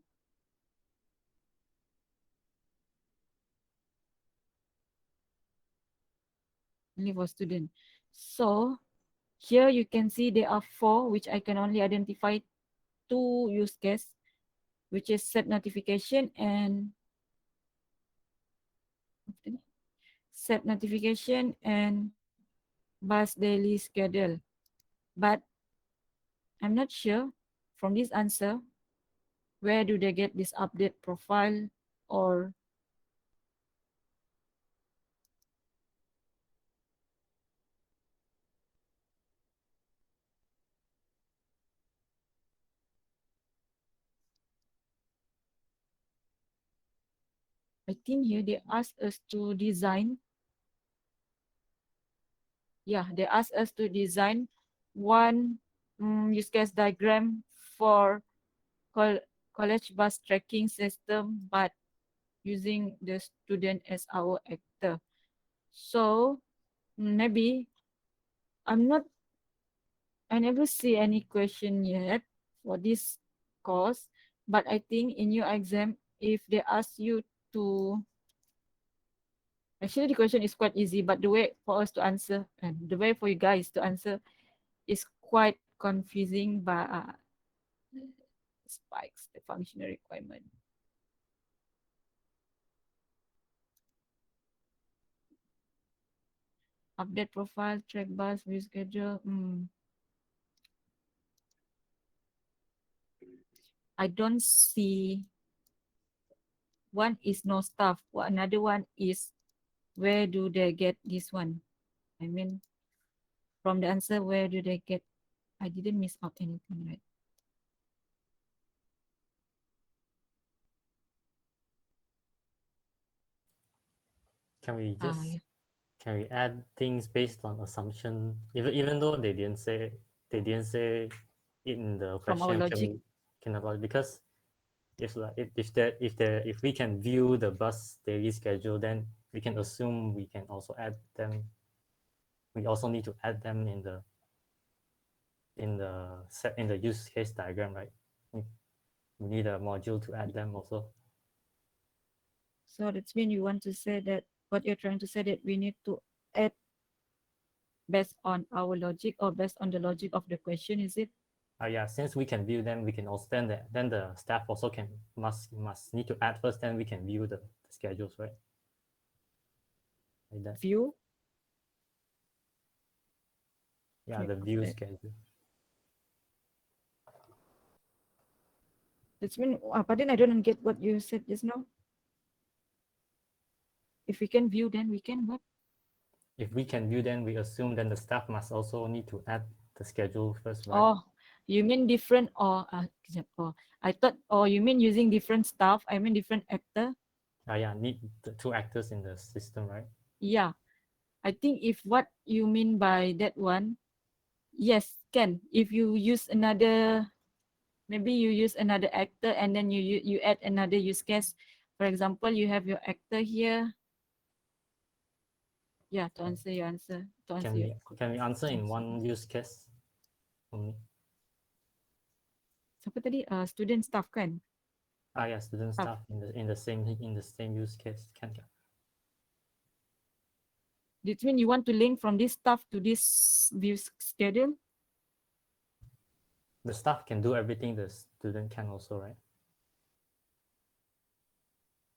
Speaker 1: Only for student. So here you can see there are four, which I can only identify two use case, which is set notification and set notification and bus daily schedule. But I'm not sure from this answer where do they get this update profile or I think here they ask us to design. Yeah, they ask us to design one use case diagram for college bus tracking system, but using the student as our actor. So maybe I'm not, I never see any question yet for this course, but I think in your exam, if they ask you to, actually the question is quite easy, but the way for us to answer and the way for you guys to answer is quite confusing, but spikes the functional requirement. Update profile, track bus, view schedule. I don't see. One is no staff. Another one is where do they get this one? I mean, from the answer, where do they get? I didn't miss out anything, right?
Speaker 3: Can we just
Speaker 1: Yeah,
Speaker 3: can we add things based on assumption, even though they didn't say it in the
Speaker 1: from our
Speaker 3: question? Can
Speaker 1: logic.
Speaker 3: we can about, because if we can view the bus daily schedule, then we can assume we can also add them. We also need to add them in the use case diagram, right? We need a module to add them also.
Speaker 1: So that's mean you want to say that what you're trying to say that we need to add based on our logic or based on the logic of the question, is it?
Speaker 3: Yeah, since we can view them, we can also then the staff also must need to add first, then we can view the schedules, right? Like that.
Speaker 1: View.
Speaker 3: Yeah,
Speaker 1: Wait,
Speaker 3: the
Speaker 1: of
Speaker 3: view
Speaker 1: that.
Speaker 3: schedule.
Speaker 1: That's mean, but then I don't get what you said just now. If we can view, then we can what?
Speaker 3: If we can view, then we assume then the staff must also need to add the schedule first, right?
Speaker 1: Oh, you mean different or kejap, oh, I thought, oh, you mean using different stuff. I mean different actor.
Speaker 3: Yeah, need the two actors in the system, right?
Speaker 1: Yeah. I think if what you mean by that one, yes, can. If you use another, maybe you use another actor and then you add another use case. For example, you have your actor here. Yeah, to answer your answer, to answer your
Speaker 3: Can we answer in
Speaker 1: answer
Speaker 3: one
Speaker 1: this.
Speaker 3: use case only?
Speaker 1: Siapa tadi? Student staff kan?
Speaker 3: Ah, yeah, student
Speaker 1: Staff.
Speaker 3: staff in the same use case can.
Speaker 1: This mean you want to link from this staff to this view schedule?
Speaker 3: The staff can do everything the student can also, right?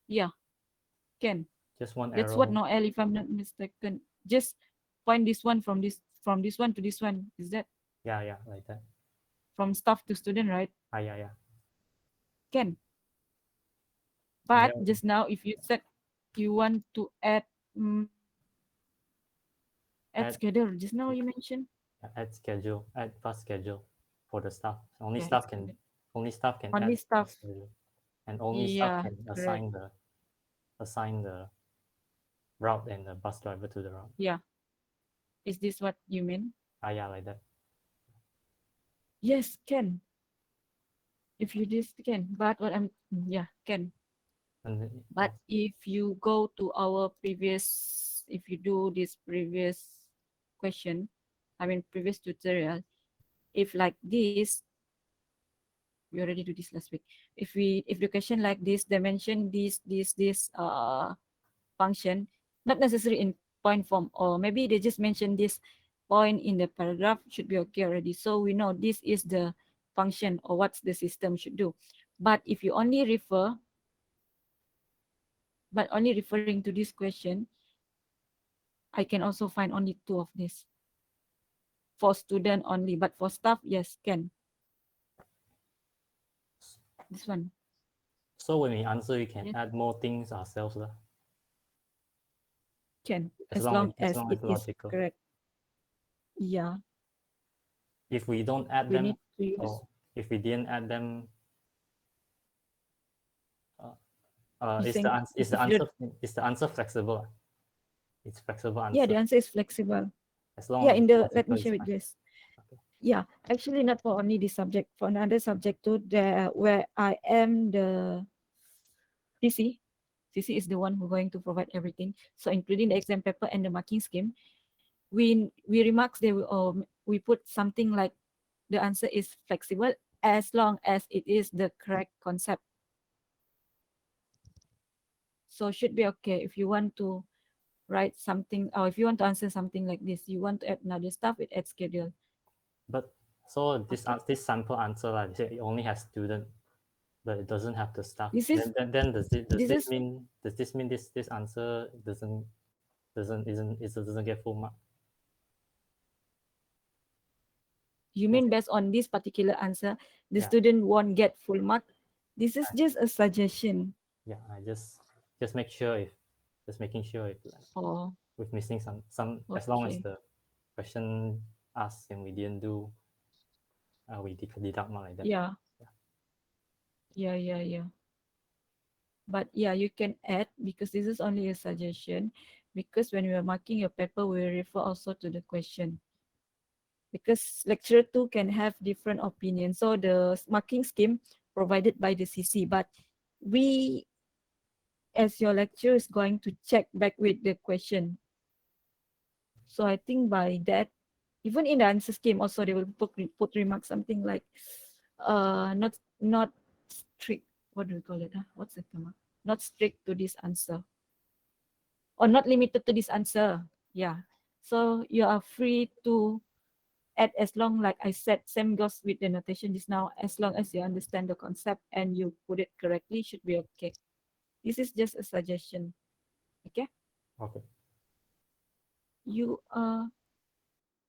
Speaker 1: Yeah, can.
Speaker 3: Just one
Speaker 1: That's what
Speaker 3: arrow.
Speaker 1: Noel, if I'm not mistaken. Just point this one from this one to this one. Is that
Speaker 3: Yeah, like that.
Speaker 1: from staff to student, right?
Speaker 3: Ah, yeah.
Speaker 1: Can.
Speaker 3: And
Speaker 1: But
Speaker 3: then
Speaker 1: just now, if you said you want to add add
Speaker 3: add
Speaker 1: schedule, just now you mentioned.
Speaker 3: add bus schedule for the staff. Only
Speaker 1: Yeah, add
Speaker 3: staff can
Speaker 1: schedule.
Speaker 3: only staff can
Speaker 1: Only
Speaker 3: add
Speaker 1: staff.
Speaker 3: bus schedule, and only staff
Speaker 1: Yeah,
Speaker 3: can
Speaker 1: correct.
Speaker 3: assign the route and the bus driver to the route.
Speaker 1: Yeah. Is this what you mean?
Speaker 3: Ah, yeah, like that.
Speaker 1: Yes, can. If you this can. But what I'm yeah, can.
Speaker 3: And
Speaker 1: But if you go to our previous, if you do this previous question, I mean previous tutorial, if like this, we already do this last week. If the question like this, dimension this function, not necessarily in point form, or maybe they just mention this point in the paragraph should be okay already. So we know this is the function or what the system should do. But if you only refer, but only referring to this question, I can also find only two of this for student only, but for staff, yes, can. This one,
Speaker 3: so when we answer, we can
Speaker 1: yes,
Speaker 3: add more things ourselves, lah.
Speaker 1: can,
Speaker 3: As
Speaker 1: as
Speaker 3: long
Speaker 1: long
Speaker 3: as
Speaker 1: as
Speaker 3: long
Speaker 1: it
Speaker 3: as
Speaker 1: is
Speaker 3: logical.
Speaker 1: correct. Yeah,
Speaker 3: If we don't add
Speaker 1: we
Speaker 3: them,
Speaker 1: need to use.
Speaker 3: or if we didn't add them,
Speaker 1: You think if you don't,
Speaker 3: is the answer flexible? It's flexible
Speaker 1: yeah,
Speaker 3: answer.
Speaker 1: the answer is flexible.
Speaker 3: As long
Speaker 1: Yeah,
Speaker 3: as
Speaker 1: in
Speaker 3: it's
Speaker 1: the let
Speaker 3: logical,
Speaker 1: me
Speaker 3: it's
Speaker 1: show it
Speaker 3: fine.
Speaker 1: this.
Speaker 3: Okay.
Speaker 1: Yeah, actually not for only this subject, for another subject too, there where I am the CC. CC is the one who going to provide everything. So including the exam paper and the marking scheme, we remarks they will we put something like the answer is flexible as long as it is the correct concept. So should be okay if you want to write something, or if you want to answer something like this, you want to add another stuff, it adds schedule.
Speaker 3: But so
Speaker 1: Okay.
Speaker 3: this sample answer, like it only has student, but it doesn't have the staff.
Speaker 1: This is
Speaker 3: Then
Speaker 1: this is
Speaker 3: does this mean this answer doesn't get full mark?
Speaker 1: you mean based on this particular answer, the
Speaker 3: Yeah,
Speaker 1: student won't get full mark. This is just a suggestion.
Speaker 3: yeah. I just make sure if just making sure if like,
Speaker 1: Oh,
Speaker 3: we're missing some as long as
Speaker 1: okay.
Speaker 3: the question asked and we didn't do, we deduct mark like that.
Speaker 1: Yeah. Yeah. But yeah, you can add because this is only a suggestion. Because when we are marking your paper, we refer also to the question. Because lecturer two can have different opinions. So the marking scheme provided by the CC, but we as your lecturer is going to check back with the question. So I think by that, even in the answer scheme also they will put remarks something like not strict, what do we call it? What's the term? Not strict to this answer. Or not limited to this answer. Yeah. So you are free to add as long, like I said, same goes with the notation just now, as long as you understand the concept and you put it correctly, should be okay. This is just a suggestion. Okay.
Speaker 3: Okay.
Speaker 1: You are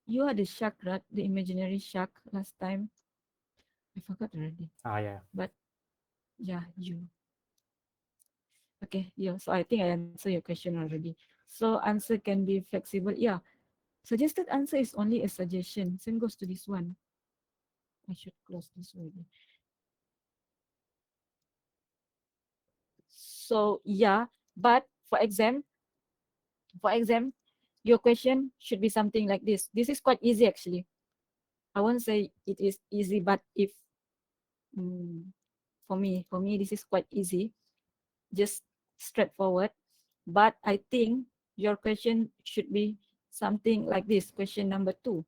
Speaker 1: you are the shark, right? The imaginary shark last time. I forgot already.
Speaker 3: Ah, yeah.
Speaker 1: But yeah, you. Okay, yeah. So I think I answered your question already. So answer can be flexible. Yeah. Suggested answer is only a suggestion. Same goes to this one. I should close this already. So yeah, but for exam, your question should be something like this. This is quite easy actually. I won't say it is easy, but if mm, for me, this is quite easy, just straightforward. But I think your question should be something like this. Question number 2.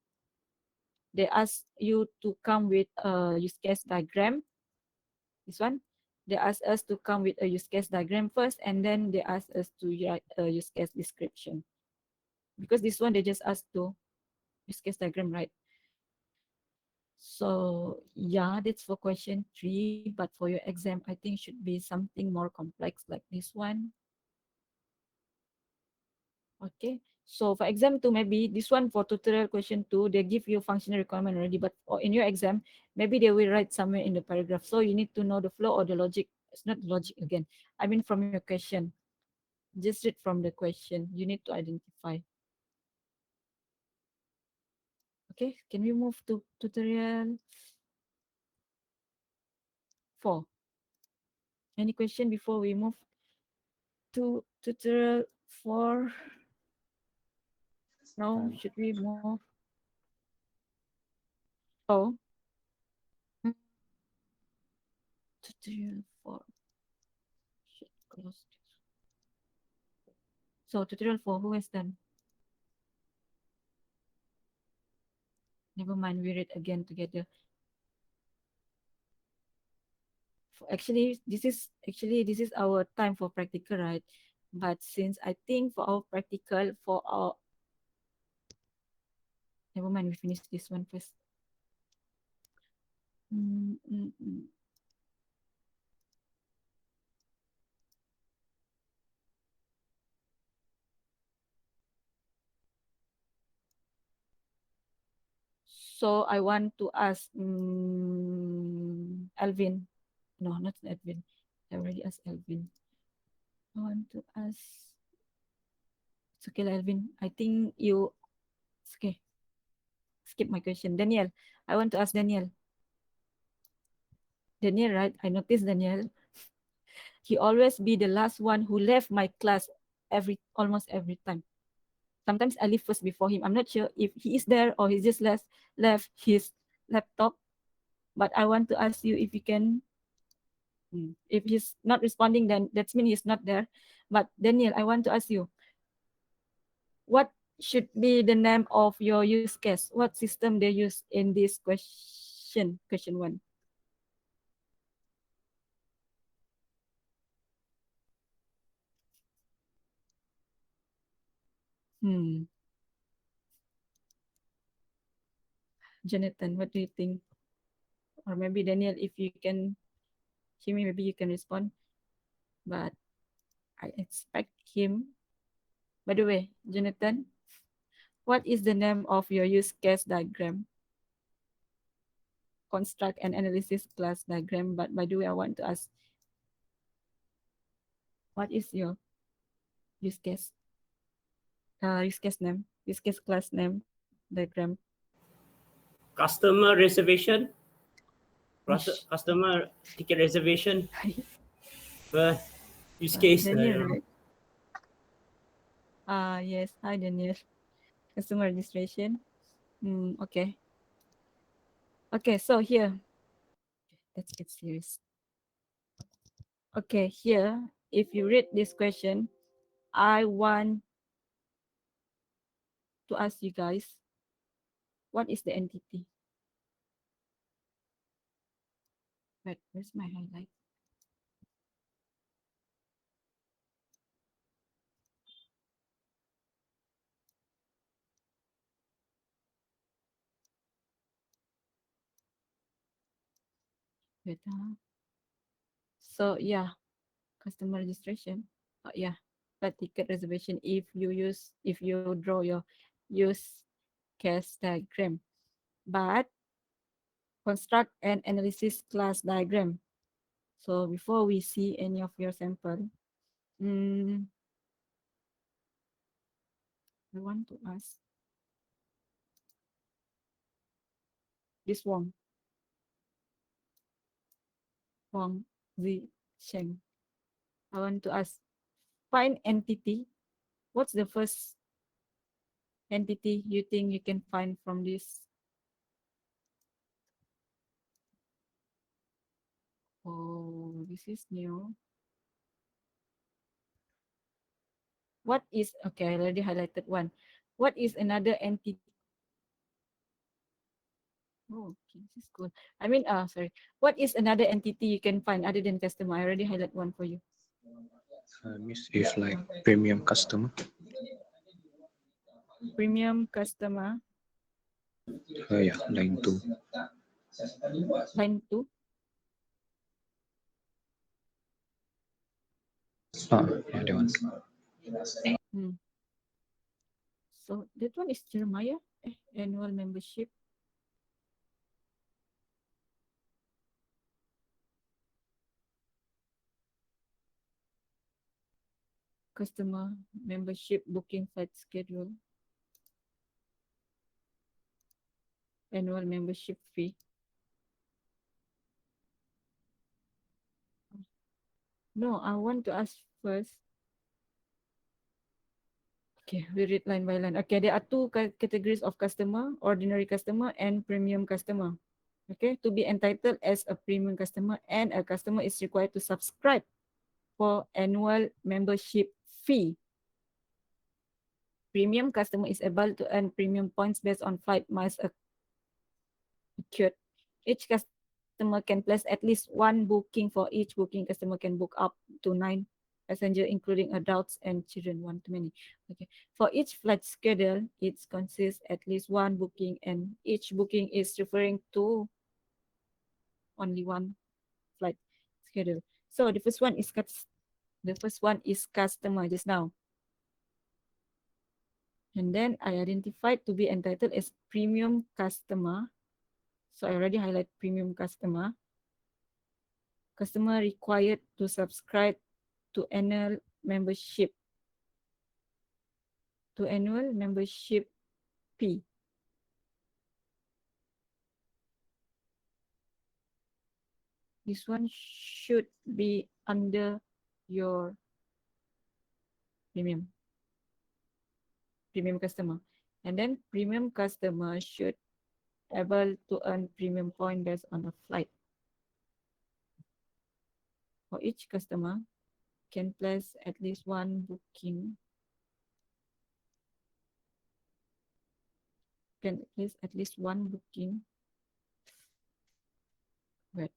Speaker 1: They ask you to come with a use case diagram. This one, they ask us to come with a use case diagram first, and then they ask us to write a use case description. Because this one, they just ask to use case diagram, right? So yeah, that's for question 3. But for your exam, I think should be something more complex like this one. Okay. So for exam 2, maybe this one for tutorial question 2, they give you functional requirement already. But in your exam, maybe they will write somewhere in the paragraph. So you need to know the flow or the logic. It's not logic again. I mean from your question. Just read from the question. You need to identify. Okay. Can we move to tutorial 4? Any question before we move to tutorial 4? No, should we move? Oh, mm, tutorial 4 should close. So tutorial 4, who has done? Never mind, we read again together. This is our time for practical, right? But since I think for our practical, for our never mind, we finish this one first. Mm, mm, mm. So I want to ask Alvin. No, not Alvin. I already asked Alvin. I want to ask. It's okay, Alvin. I think you. It's okay. Skip my question. Daniel. I want to ask Daniel. Daniel, right? I noticed Daniel. He always be the last one who left my class almost every time. Sometimes I leave first before him. I'm not sure if he is there or he just left his laptop. But I want to ask you if you can. If he's not responding, then that means he's not there. But Daniel, I want to ask you, what should be the name of your use case? What system they use in this question 1? Hmm. Jonathan, what do you think? Or maybe Daniel, if you can hear me, maybe you can respond. But I expect him. By the way, Jonathan, what is the name of your use case diagram? Construct and analysis class diagram. But by the way, I want to ask, what is your use case? Use case name, use case class name diagram.
Speaker 4: Customer reservation,
Speaker 1: Ish.
Speaker 4: customer ticket reservation, use case.
Speaker 1: Daniel, right? Yes. Hi, Daniel. Customer registration. Okay. Okay, so here, let's get serious. Okay, here, if you read this question, I want to ask you guys, what is the entity? Wait, where's my highlight? Wait, So yeah, customer registration. Yeah, but ticket reservation if you draw your use case diagram, but construct an analysis class diagram. So before we see any of your sample, I want to ask this Wang Zi Sheng. I want to ask, find entity. What's the first entity you think you can find from this? Oh, this is new. What is, okay, I already highlighted one. What is another entity? Oh, okay, this is cool. I mean, sorry. What is another entity you can find other than customer? I already highlight one for you.
Speaker 2: Miss if like premium customer.
Speaker 1: Premium customer,
Speaker 2: Yeah, line two.
Speaker 1: line two.
Speaker 2: Yeah, that one.
Speaker 1: Hmm. So that one is Jeremiah. Annual membership. Customer membership booking flight schedule. Annual membership fee. No, I want to ask first. Okay, we read line by line. Okay, there are two categories of customer, ordinary customer and premium customer. Okay, to be entitled as a premium customer, and a customer is required to subscribe for annual membership fee. Premium customer is able to earn premium points based on flight miles accrued. Each customer can place at least one booking. For each booking, customer can book up to 9 passengers, including adults and children, one too many. Okay. For each flight schedule, it consists at least one booking, and each booking is referring to only one flight schedule. So the first one is customer just now. And then I identified to be entitled as premium customer. So I already highlight premium customer. Customer required to subscribe to membership annual membership fee. This one should be under your premium customer. And then premium customer should able to earn premium point based on a flight. For each customer can place at least one booking, can place at least one booking. Wait.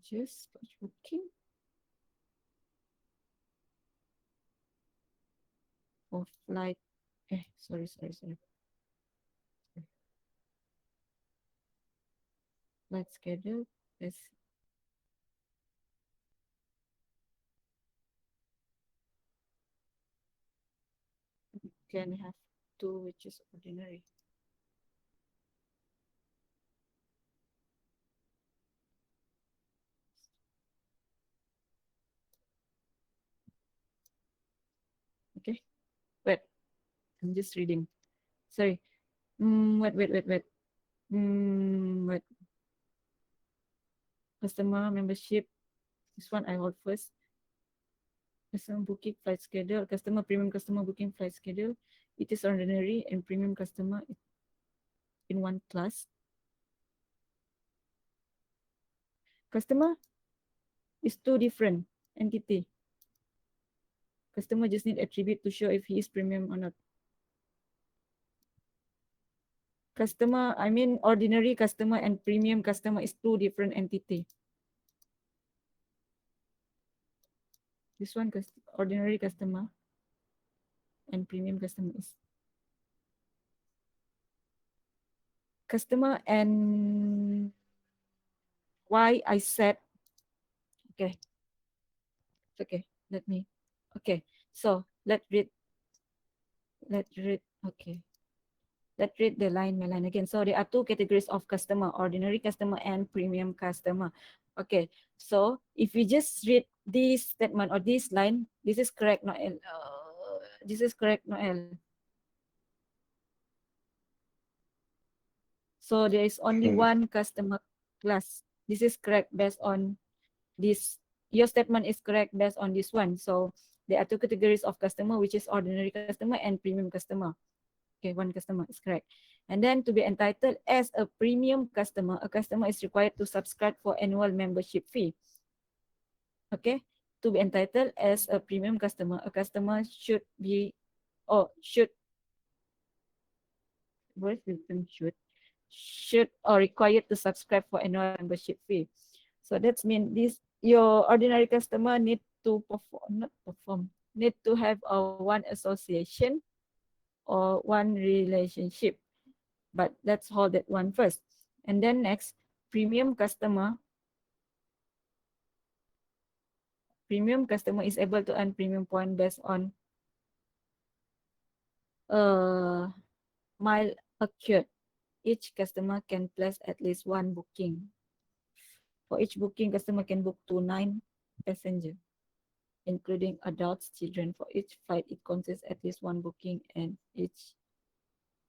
Speaker 1: Just booking for flight. Sorry. Flight schedule is can have two, which is ordinary. Okay, wait. I'm just reading. Sorry. Wait. Wait. Customer membership. This one I hold first. Customer booking flight schedule. Customer premium customer booking flight schedule. It is ordinary and premium customer in one class. Customer is two different entity. Customer just need attribute to show if he is premium or not. Customer, I mean ordinary customer and premium customer is two different entity. This one ordinary customer and premium customer is customer. And why I said, okay, it's okay, let me, okay, so let's read, okay, Let's read the line by line again. So there are two categories of customer, ordinary customer and premium customer. Okay, so if we just read this statement or this line, this is correct, Noel. This is correct, Noel. So there is only
Speaker 2: Hmm.
Speaker 1: one customer class. This is correct based on this. Your statement is correct based on this one. So there are two categories of customer, which is ordinary customer and premium customer. Okay, one customer is correct. And then to be entitled as a premium customer, a customer is required to subscribe for annual membership fee. Okay, to be entitled as a premium customer, a customer should be or should, what is the term should or required to subscribe for annual membership fee. So that's mean this your ordinary customer need to perform, not perform, need to have a one association or one relationship. But let's hold that one first. And then next, premium customer. Premium customer is able to earn premium point based on mile occurred. Each customer can place at least one booking. For each booking, customer can book to 9 passengers, including adults, children. For each flight, it consists at least one booking, and each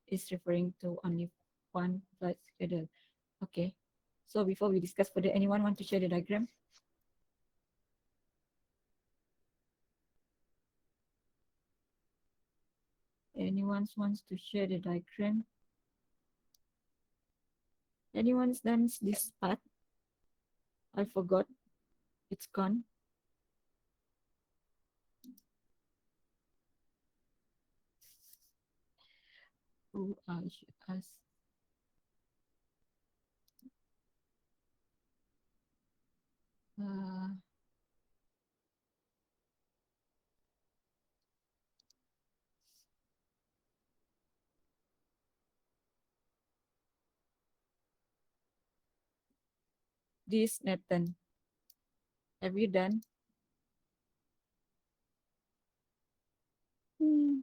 Speaker 1: is referring to only one flight schedule. Okay. So before we discuss further, anyone want to share the diagram? Anyone wants to share the diagram? Anyone's done this part? I forgot. It's gone. Who I should ask? Uh, this Nathan. Have you done? Hmm.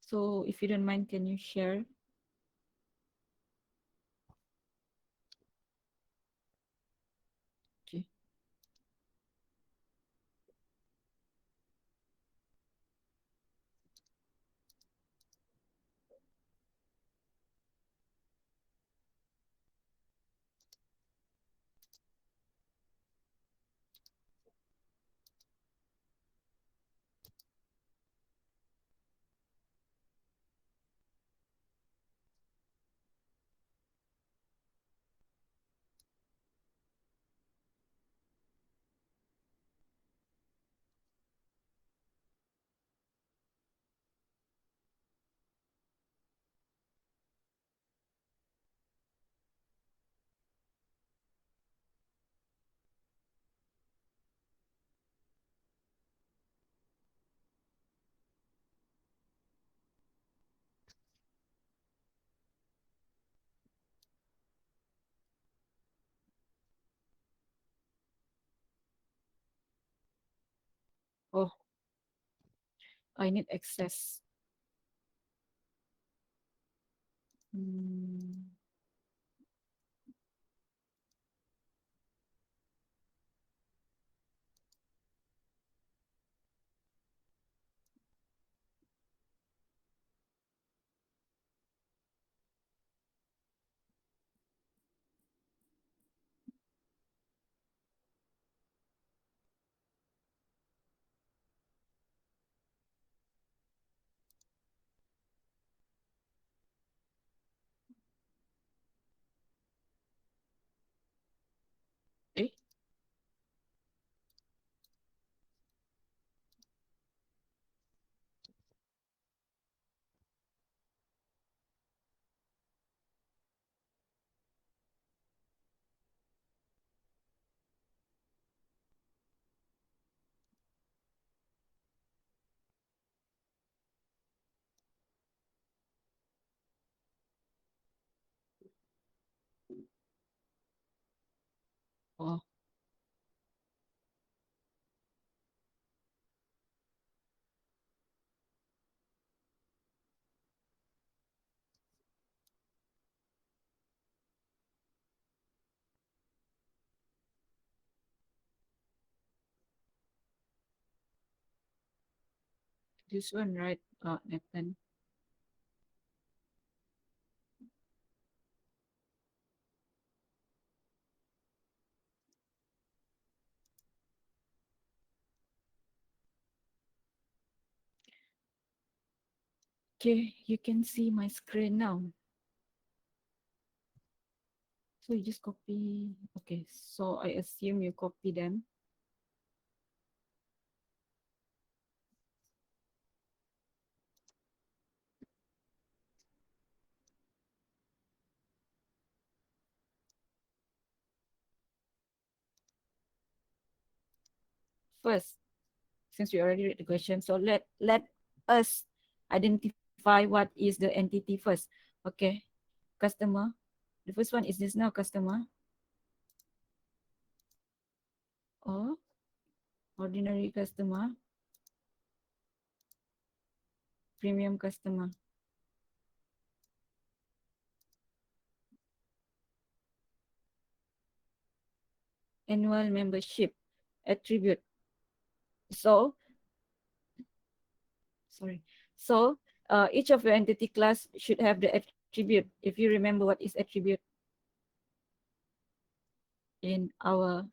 Speaker 1: So if you don't mind, can you share? Okay. Oh, I need access. Hmm. Eh? Oh, This one, right, Nathan? Okay, you can see my screen now. So you just copy. Okay, so I assume you copy them. First, since we already read the question, so let us identify what is the entity first. Okay, customer. The first one is this now customer or ordinary customer, premium customer, annual membership, attribute. So, sorry. So, each of your entity class should have the attribute. If you remember what is attribute in our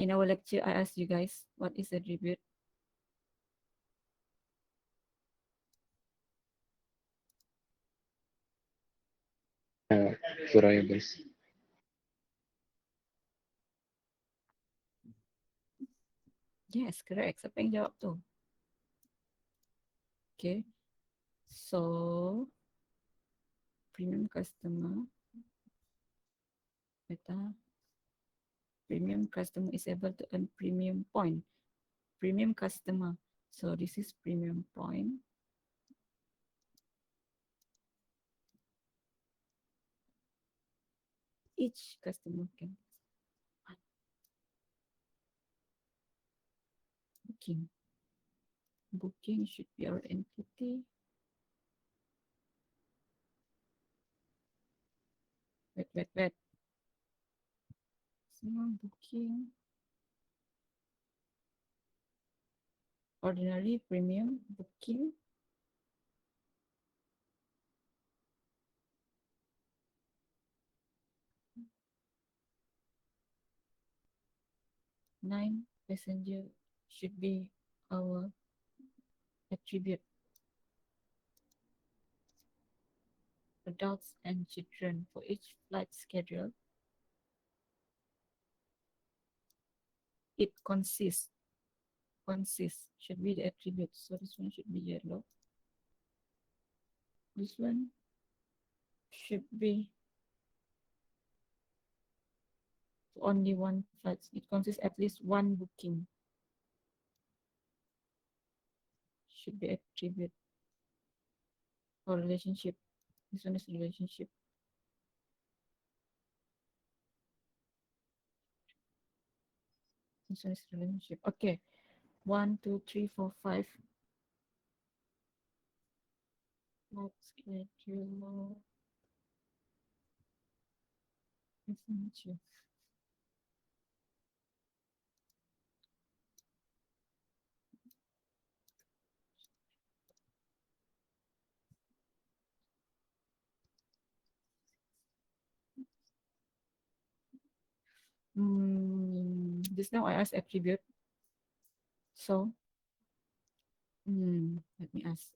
Speaker 1: lecture, I asked you guys what is attribute.
Speaker 2: Variables.
Speaker 1: Yes, correct. Siapa yang jawab tu? Okay. So, premium customer. Beta. Premium customer is able to earn premium point. Premium customer. So, this is premium point. Each customer can booking. Booking should be our entity. Wait. So, booking. Ordinary, premium, booking. Nine passenger should be our attribute. Adults and children for each flight schedule. It consists should be the attribute. So this one should be yellow. This one should be only one flight. It consists at least one booking. Should be attribute or relationship. This one is relationship. This one is relationship. Okay. 1, 2, 3, 4, 5. Flight schedule. Relationship. Just now I asked attribute. So, let me ask.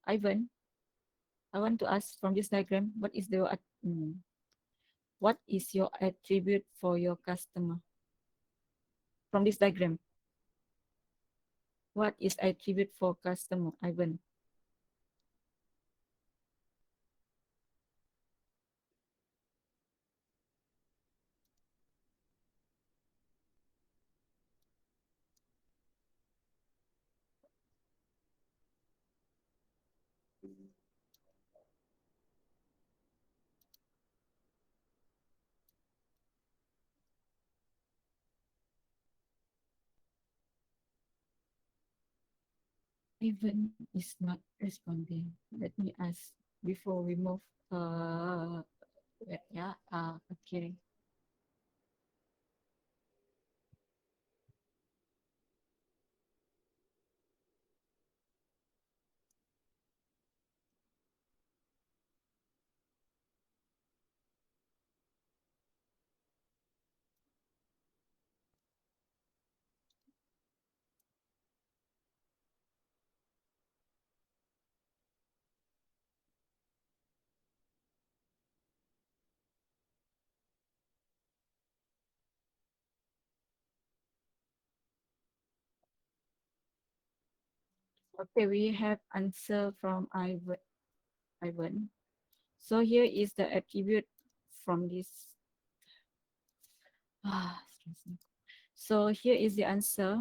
Speaker 1: Ivan, I want to ask from this diagram, what is your attribute for your customer? From this diagram, what is attribute for customer, Ivan? Even is not responding. Let me ask before we move. Uh, yeah. Okay. Okay, we have answer from Ivan. So here is the attribute from this. Stressing. So here is the answer.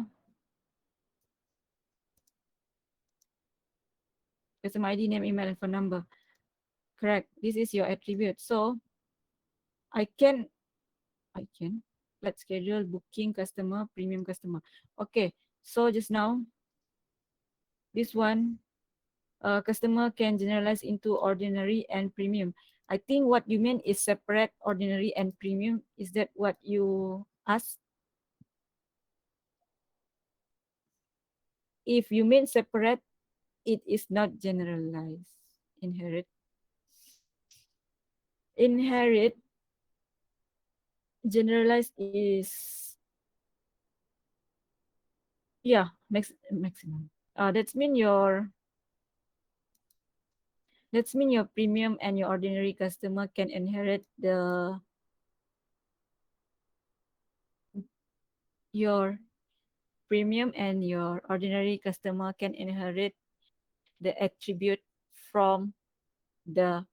Speaker 1: Customer ID, name, email, and phone number. Correct. This is your attribute. So I can, let's schedule booking customer, premium customer. Okay. So just now, this one, customer can generalize into ordinary and premium. I think what you mean is separate ordinary and premium. Is that what you asked? If you mean separate, it is not generalized. Inherit. Inherit, generalized is, yeah, maximum. That's mean your premium and your ordinary customer can inherit your premium and your ordinary customer can inherit the attribute from the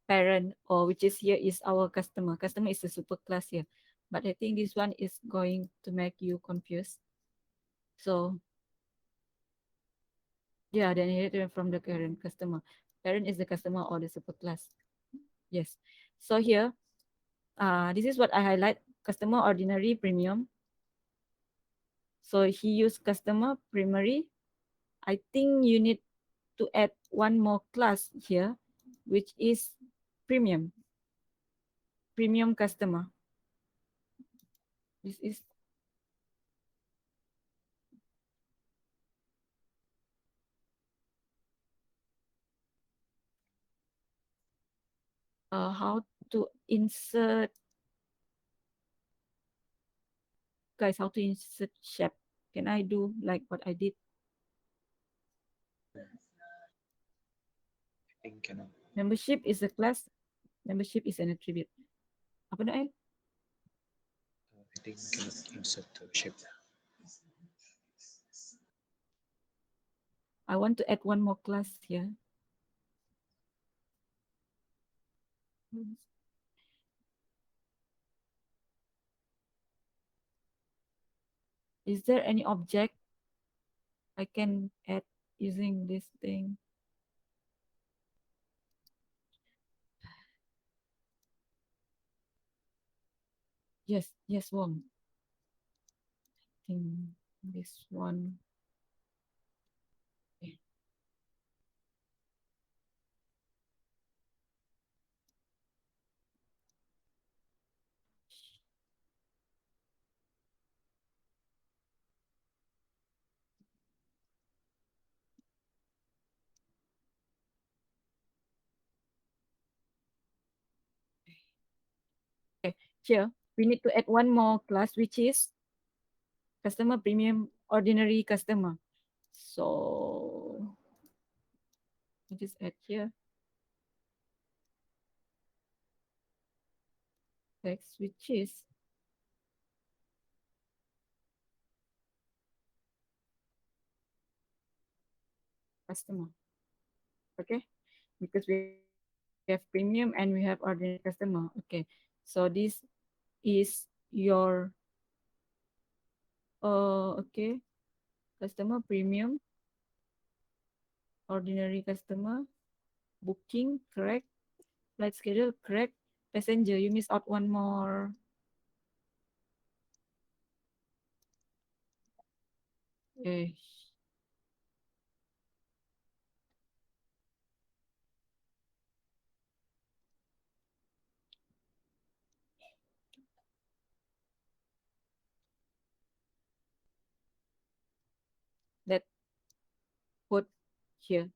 Speaker 1: parent, or which is here is our customer. Customer is the super class here. But I think this one is going to make you confused. So yeah, the inheritance from the current customer. Parent is the customer or the super class. Yes. So here, this is what I highlight: customer ordinary premium. So he used customer primary. I think you need to add one more class here, which is premium, premium customer. This is how to insert, guys, how to insert shape. Can I do like what I did?
Speaker 2: I think cannot.
Speaker 1: Membership is a class, membership is an attribute. Apa nak,
Speaker 2: I think cannot insert the shape.
Speaker 1: I want to add one more class here. Is there any object I can add using this thing? Yes, Wong. I think this one. Okay. Okay, here we need to add one more class, which is customer premium ordinary customer. So I just add here text, which is customer. Okay, because we have premium and we have ordinary customer. Okay, so this is your okay, customer premium, ordinary customer, booking, correct, flight schedule, correct, passenger, you miss out one more. Okay. that put here.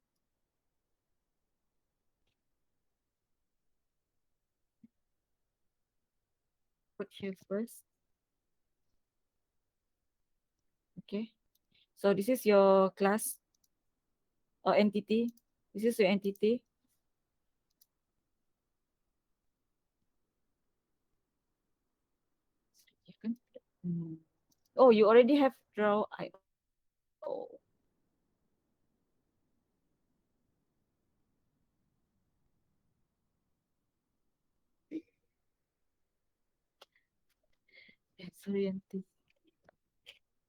Speaker 1: Put here first. Okay. So this is your class or entity. This is your entity. You can. Oh, you already have draw IO. Sorry, auntie.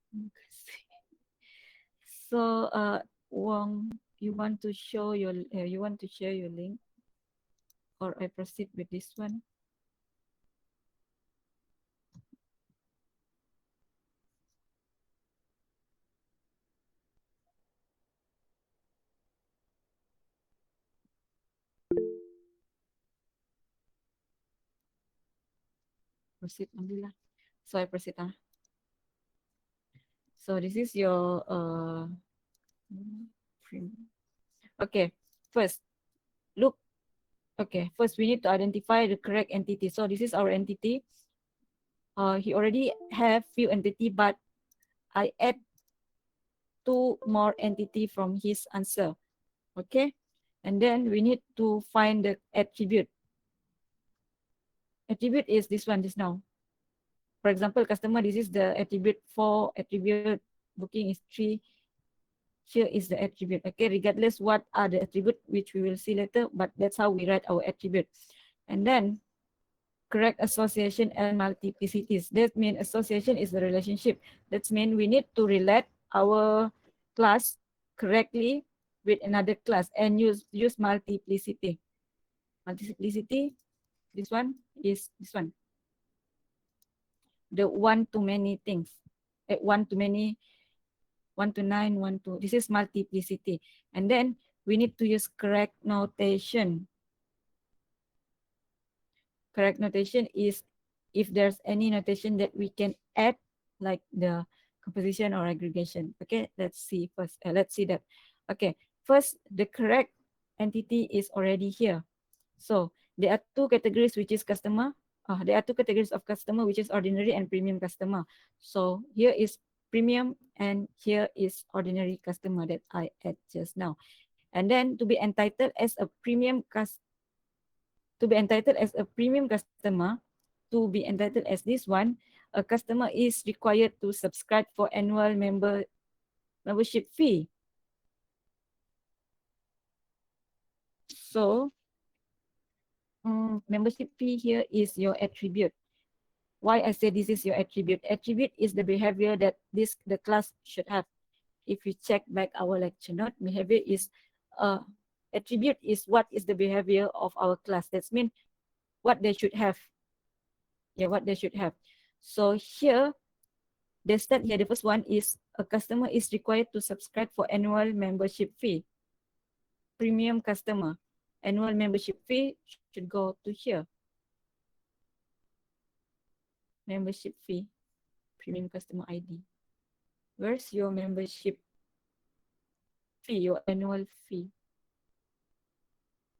Speaker 1: Terima kasih. So, Wong, you want to show your, you want to share your link, or I proceed with this one? Proceed only lah. So I proceed. So this is your okay. First, look. Okay. First, we need to identify the correct entity. So this is our entity. He already have few entity, but I add two more entity from his answer. Okay. And then we need to find the attribute. Attribute is this one just now. For example, customer, this is the attribute 4, attribute booking is 3. Here is the attribute. Okay, regardless what are the attribute which we will see later, but that's how we write our attribute. And then correct association and multiplicities. That means association is the relationship. That means we need to relate our class correctly with another class and use multiplicity. Multiplicity, this one is this one. The one to many things. One to many, 1 to 9, 1 to, this is multiplicity. And then we need to use correct notation. Correct notation is if there's any notation that we can add, like the composition or aggregation. Okay, let's see first. Let's see that. Okay, first, the correct entity is already here. So there are two categories, which is customer. There are two categories of customer, which is ordinary and premium customer. So here is premium and here is ordinary customer that I add just now. And then to be entitled as a premium customer, to be entitled as this one, a customer is required to subscribe for annual membership fee. So membership fee here is your attribute. Why I say this is your attribute? Attribute is the behavior that the class should have. If you check back our lecture note, behavior is attribute is what is the behavior of our class. That's mean what they should have. Yeah, what they should have. So here, they start here. The first one is a customer is required to subscribe for annual membership fee. Premium customer, annual membership fee should go to here. Membership fee, premium customer ID. Where's your membership fee, your annual fee?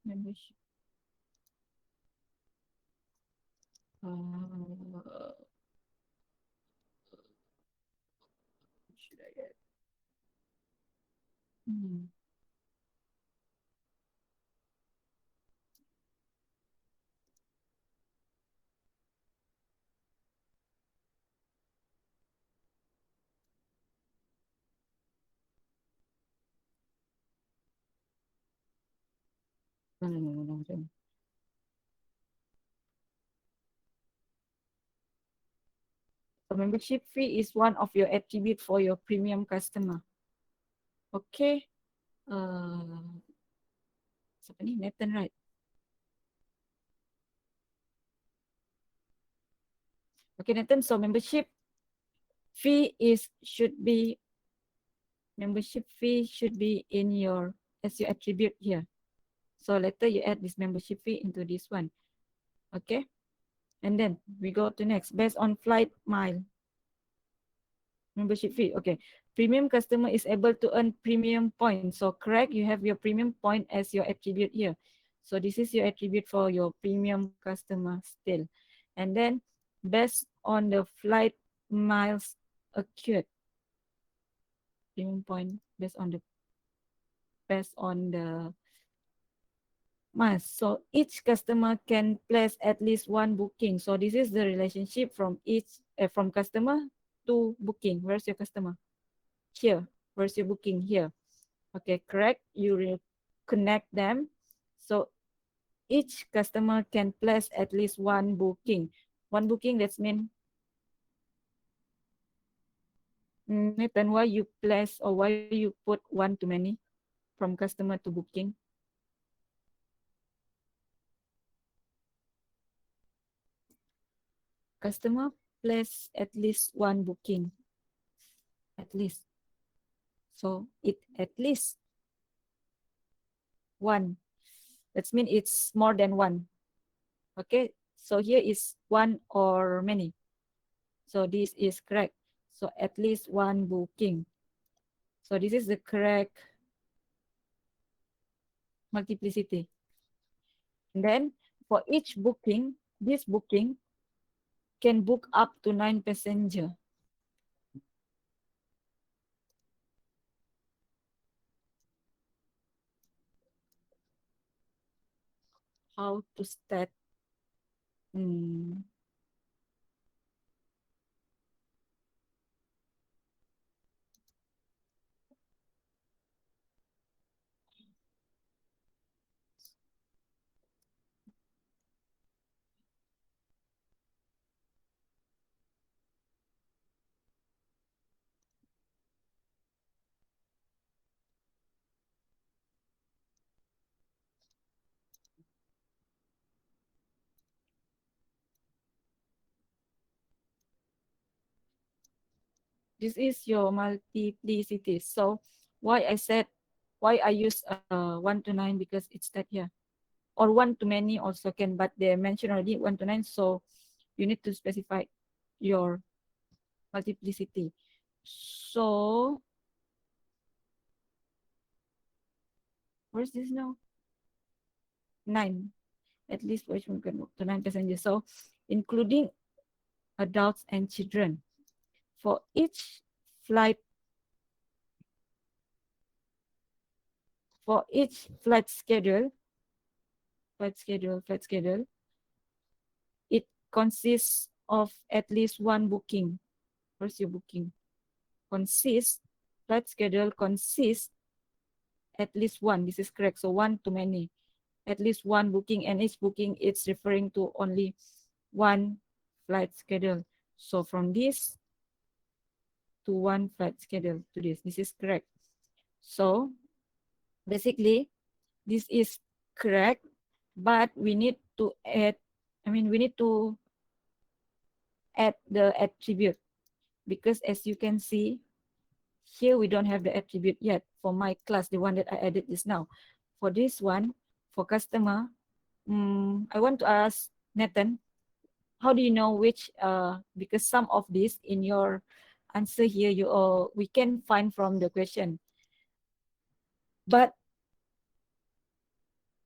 Speaker 1: Membership. Should I get? No. So membership fee is one of your attribute for your premium customer. Okay. Siapa ni? Nathan, right? Okay, Nathan. So membership fee should be in your as your attribute here. So later you add this membership fee into this one. Okay. And then we go to next, based on flight mile. Membership fee. Okay. Premium customer is able to earn premium points. So correct, you have your premium point as your attribute here. So this is your attribute for your premium customer still. And then based on the flight miles accrued, premium point based on the miles. So each customer can place at least one booking. So this is the relationship from from customer to booking. Where's your customer? Here. Where's your booking? Here. Okay, correct. You will connect them. So each customer can place at least one booking. One booking, that's mean, Nathan, why you place or why you put one too many from customer to booking? Customer place at least one booking. At least. So it at least one. That means it's more than one. Okay. So here is one or many. So this is correct. So at least one booking. So this is the correct multiplicity. And then for each booking, this booking can book up to 9 passenger. How to start? Hmm. This is your multiplicity. So why I use 1 to 9 because it's that here. Or 1 to many also can, but they mentioned already 1 to 9. So you need to specify your multiplicity. So where's this now? 9. At least which one can book to 9 passengers. So including adults and children. For flight each flight schedule, it consists of at least one booking. Where's your booking? Flight schedule consists at least one. This is correct. So one too many. At least one booking, and each booking it's referring to only one flight schedule. So from this to one flight schedule to this. This is correct. So basically, this is correct, but we need to add, we need to add the attribute because as you can see, here we don't have the attribute yet for my class, the one that I added just now. For this one, for customer, I want to ask Nathan, how do you know which, because some of this in your answer here, we can find from the question. But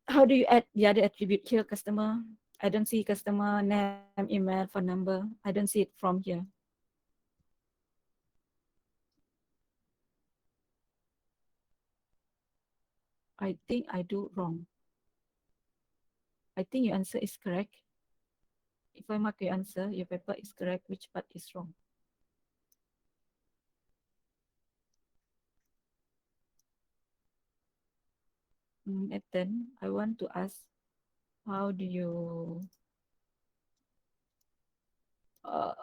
Speaker 1: how do you add the other attribute here, customer? I don't see customer name, email, phone number. I don't see it from here. I think I do wrong. I think your answer is correct. If I mark your answer, your paper is correct. Which part is wrong? And then I want to ask, how do you uh,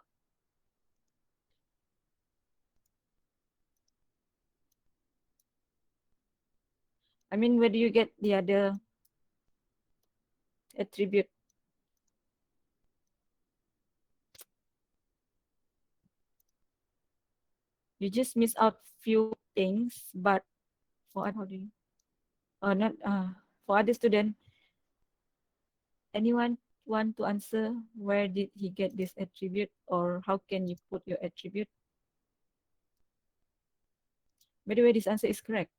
Speaker 1: where do you get the other attribute? You just miss out few things, but for how do you not for other student, anyone want to answer where did he get this attribute or how can you put your attribute? By the way, this answer is correct.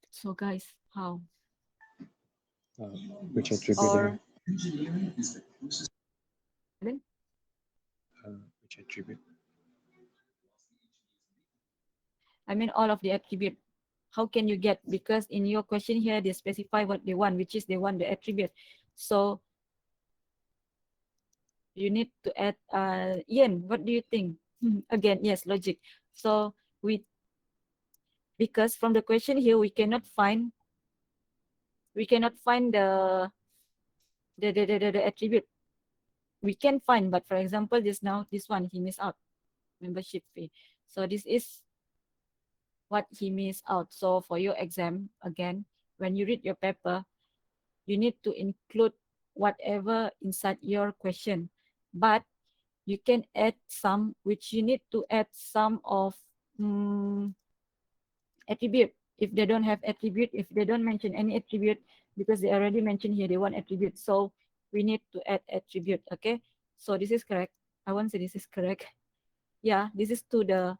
Speaker 1: So guys, how?
Speaker 2: Uh, which attribute?
Speaker 1: Or then
Speaker 2: Which attribute?
Speaker 1: I mean all of the attribute. How can you get? Because in your question here, they specify what they want, which is they want the attribute. So you need to add, Ian, what do you think? Again, yes, logic. So we, because from the question here, we cannot find the attribute. We can find, but for example, just now, this one, he missed out, membership fee. So this is what he missed out. So for your exam, again, when you read your paper, you need to include whatever inside your question. But you can add some, which you need to add some of attribute. If they don't have attribute, if they don't mention any attribute, because they already mentioned here, they want attribute. So we need to add attribute, okay? So this is correct. I won't say this is correct. Yeah, this is to the,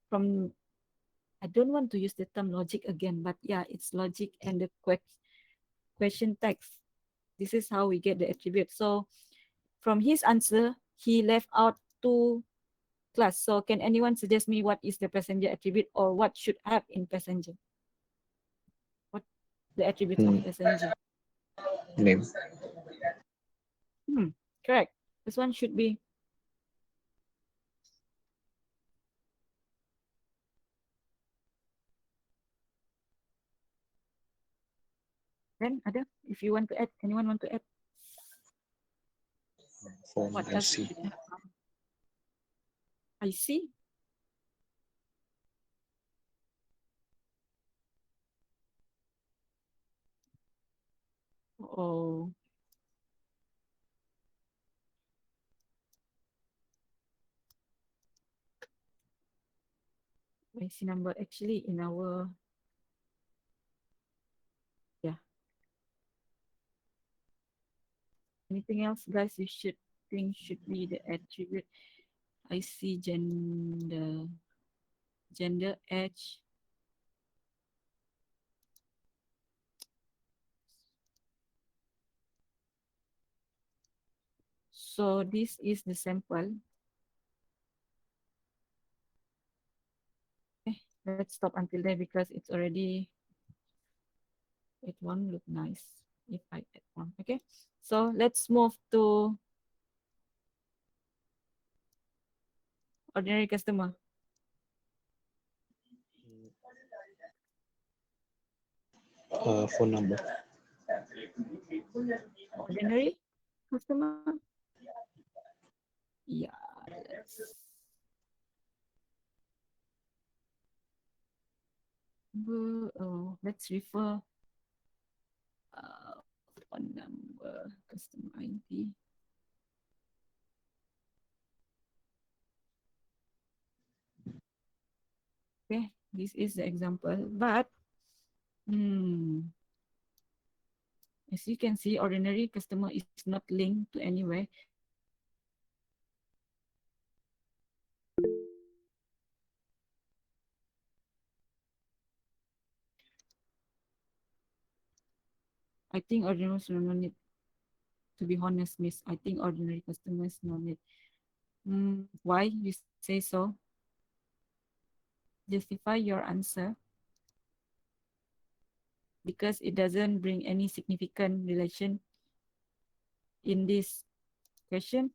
Speaker 1: from, I don't want to use the term logic again, but yeah, it's logic and the question text. This is how we get the attribute. So from his answer, he left out two class. So can anyone suggest me what is the passenger attribute or what should have in passenger? What the attributes of
Speaker 2: Hmm.
Speaker 1: passenger?
Speaker 2: Name.
Speaker 1: Hmm, correct. This one should be, then ada, if you want to add, anyone want to add,
Speaker 2: Form
Speaker 1: what else it
Speaker 2: IC.
Speaker 1: should have? I see. Oh, IC number actually in our, yeah. Anything else, guys? You should think should be the attribute. I see gender, age. So this is the sample. Okay, let's stop until there because it's already, it won't look nice if I add one. Okay, so let's move to ordinary customer.
Speaker 2: Phone number.
Speaker 1: Ordinary customer. Yeah, let's let's refer phone number, customer ID. Okay, this is the example, but as you can see, ordinary customer is not linked to anywhere. I think ordinary no need. To be honest, miss, I think ordinary customers no need. Why you say so? Justify your answer. Because it doesn't bring any significant relation in this question.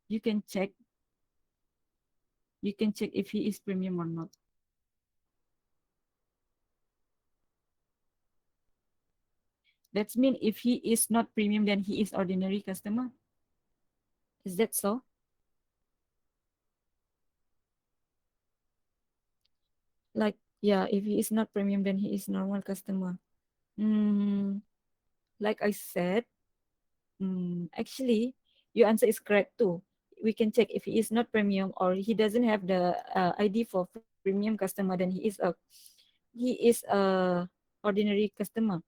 Speaker 1: You can check. You can check if he is premium or not. That's mean if he is not premium, then he is ordinary customer. Is that so? Like, yeah, if he is not premium, then he is normal customer. Like I said, actually, your answer is correct too. We can check if he is not premium or he doesn't have the ID for premium customer, then he is a ordinary customer.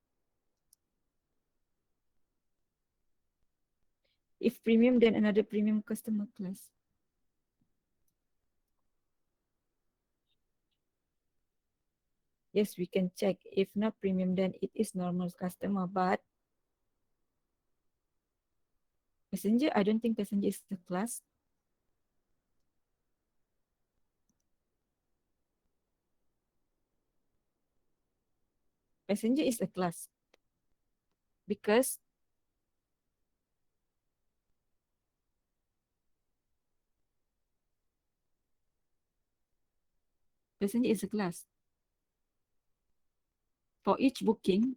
Speaker 1: If premium, then another premium customer class. Yes, we can check. If not premium, then it is normal customer. But passenger, I don't think passenger is the class. Passenger is a class because passenger is a class. For each booking,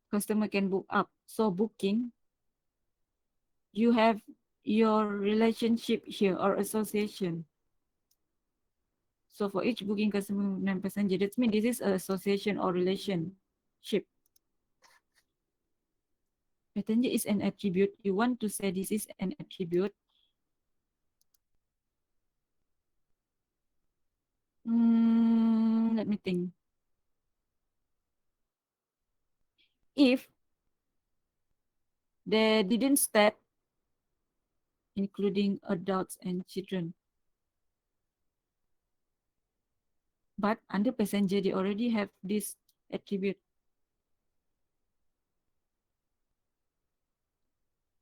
Speaker 1: customer can book up. So booking, you have your relationship here or association. So for each booking customer and passenger, that means this is an association or relationship. Passenger is an attribute. You want to say this is an attribute. Let me think. If they didn't state, including adults and children, but under passenger, they already have this attribute.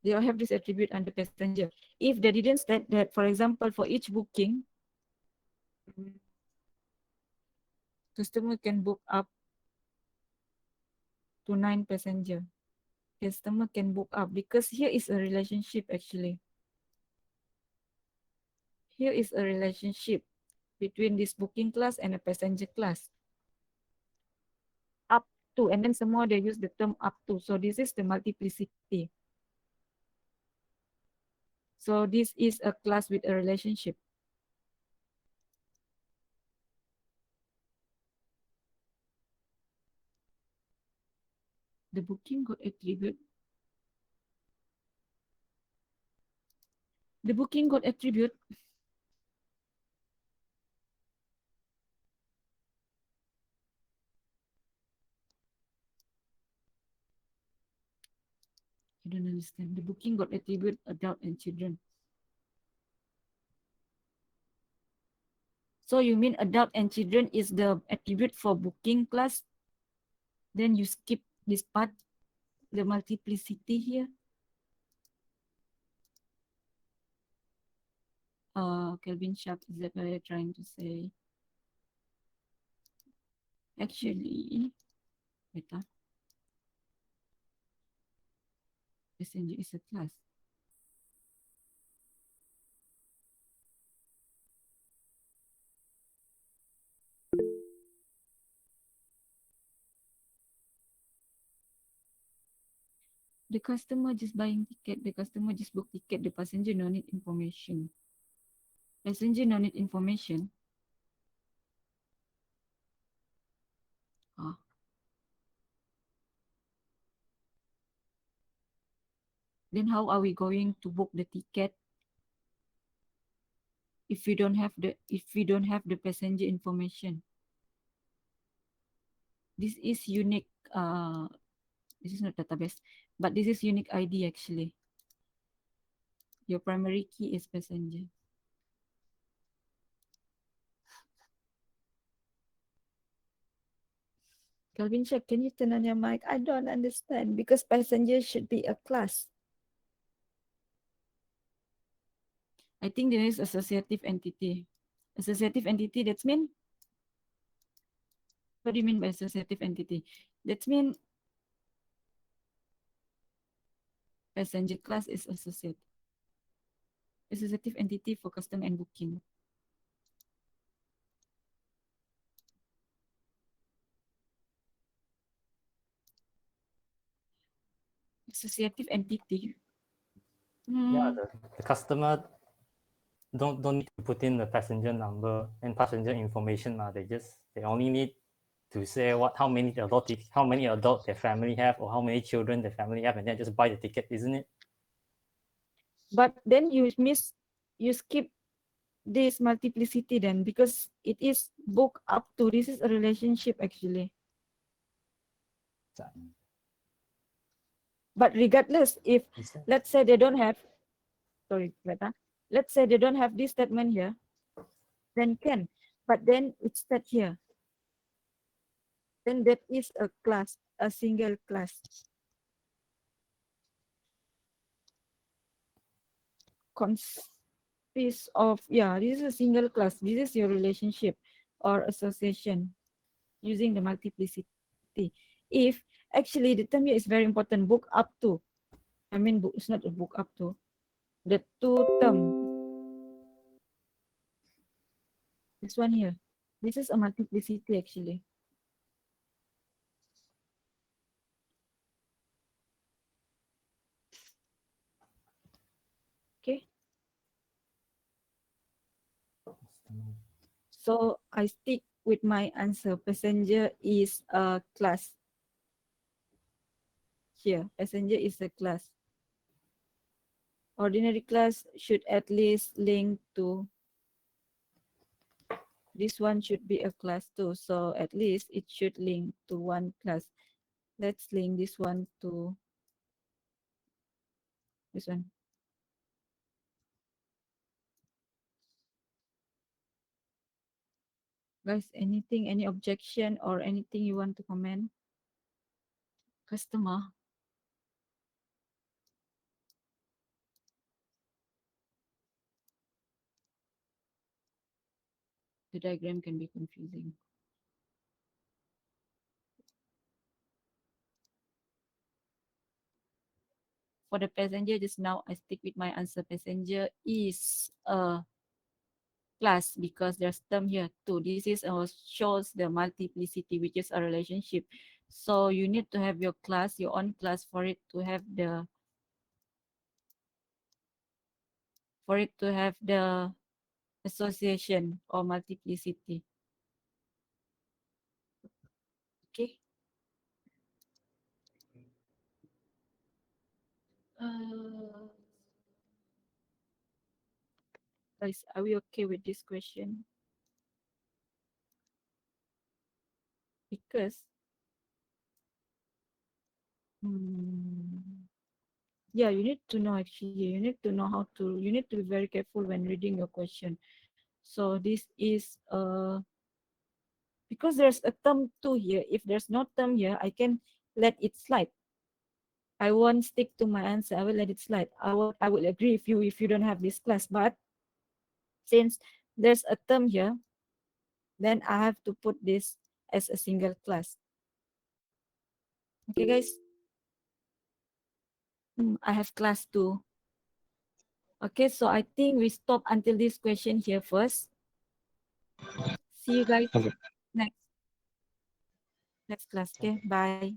Speaker 1: They all have this attribute under passenger. If they didn't state that, for example, for each booking, customer can book up to 9 passenger. Customer can book up because here is a relationship actually. Here is a relationship between this booking class and a passenger class. Up to, and then some more they use the term up to. So this is the multiplicity. So this is a class with a relationship. The booking got attribute. The booking got attribute. I don't understand. The booking got attribute adult and children. So you mean adult and children is the attribute for booking class? Then you skip this part, the multiplicity here. Kelvin Sharp, is that what you're trying to say? Actually, wait, passenger is a class. The customer just buying ticket, the customer just book ticket, the passenger no need information. Passenger no need information. Ah. Then how are we going to book the ticket if we don't have the passenger information? This is unique. This is not database, but this is unique ID actually. Your primary key is passenger. Calvin Check, can you turn on your mic? I don't understand because passenger should be a class. I think there is associative entity. Associative entity, that's mean? What do you mean by associative entity? That mean passenger class is associative. Associative entity for custom and booking. Associative entity.
Speaker 3: Yeah, the customer don't need to put in the passenger number and passenger information. They only need to say how many adult their family have or how many children their family have, and then just buy the ticket, isn't it?
Speaker 1: But then you skip this multiplicity then because it is book up to. This is a relationship actually. But regardless, if let's say they don't have, sorry, Greta, let's say they don't have this statement here, then can. But then it's that here. Then that is a class, a single class. Consists of, yeah, this is a single class. This is your relationship or association using the multiplicity. If actually the term here is very important, book up to. I mean, book, it's not a book up to. The two term. This one here. This is a multiplicity actually. Okay. So I stick with my answer. Passenger is a class. Here, passenger is a class. Ordinary class should at least link to, this one should be a class too. So at least it should link to one class. Let's link this one to this one. Guys, anything, any objection or anything you want to comment? Customer. The diagram can be confusing. For the passenger, just now I stick with my answer. Passenger is a class because there's term here too. This is shows the multiplicity, which is a relationship. So you need to have your class, your own class for it to have the association or multiplicity. Okay. Guys, are we okay with this question? Because yeah, you need to know actually, you need to know how to, you need to be very careful when reading your question. So this is because there's a term 2 here. If there's no term here, I can let it slide. I won't stick to my answer. I will let it slide. I will agree with you if you don't have this class. But since there's a term here, then I have to put this as a single class. Okay, guys. I have class 2. Okay, so I think we stop until this question here first. See you guys
Speaker 2: Okay.
Speaker 1: next class. Okay, bye.